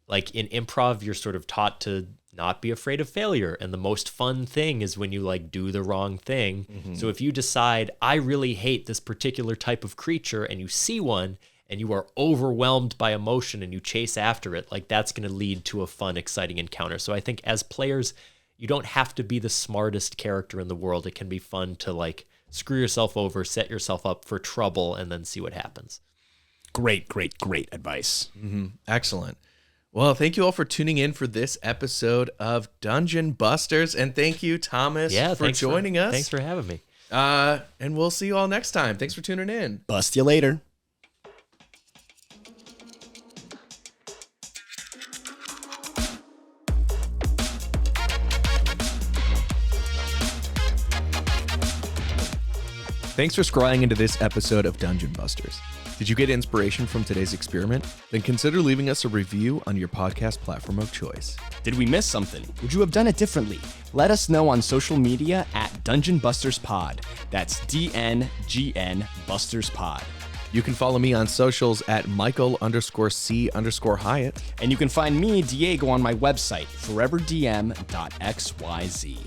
Like in improv, you're sort of taught to not be afraid of failure. And the most fun thing is when you like do the wrong thing. Mm-hmm. So if you decide, I really hate this particular type of creature, and you see one and you are overwhelmed by emotion and you chase after it, like that's going to lead to a fun, exciting encounter. So I think as players, you don't have to be the smartest character in the world. It can be fun to like screw yourself over, set yourself up for trouble, and then see what happens. Great advice. Mm-hmm. Excellent. Well, thank you all for tuning in for this episode of Dungeon Busters. And thank you, Thomas, for joining us. Thanks for having me. And we'll see you all next time. Thanks for tuning in. Bust you later. Thanks for scrolling into this episode of Dungeon Busters. Did you get inspiration from today's experiment? Then consider leaving us a review on your podcast platform of choice. Did we miss something? Would you have done it differently? Let us know on social media at Dungeon Busters Pod. That's DNGN Busters Pod. You can follow me on socials at Michael_C_Hyatt. And you can find me, Diego, on my website, foreverdm.xyz.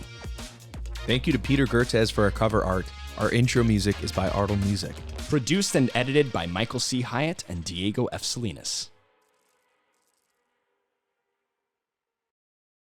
Thank you to Peter Gertes for our cover art. Our intro music is by Artel Music. Produced and edited by Michael C. Hyatt and Diego F. Salinas.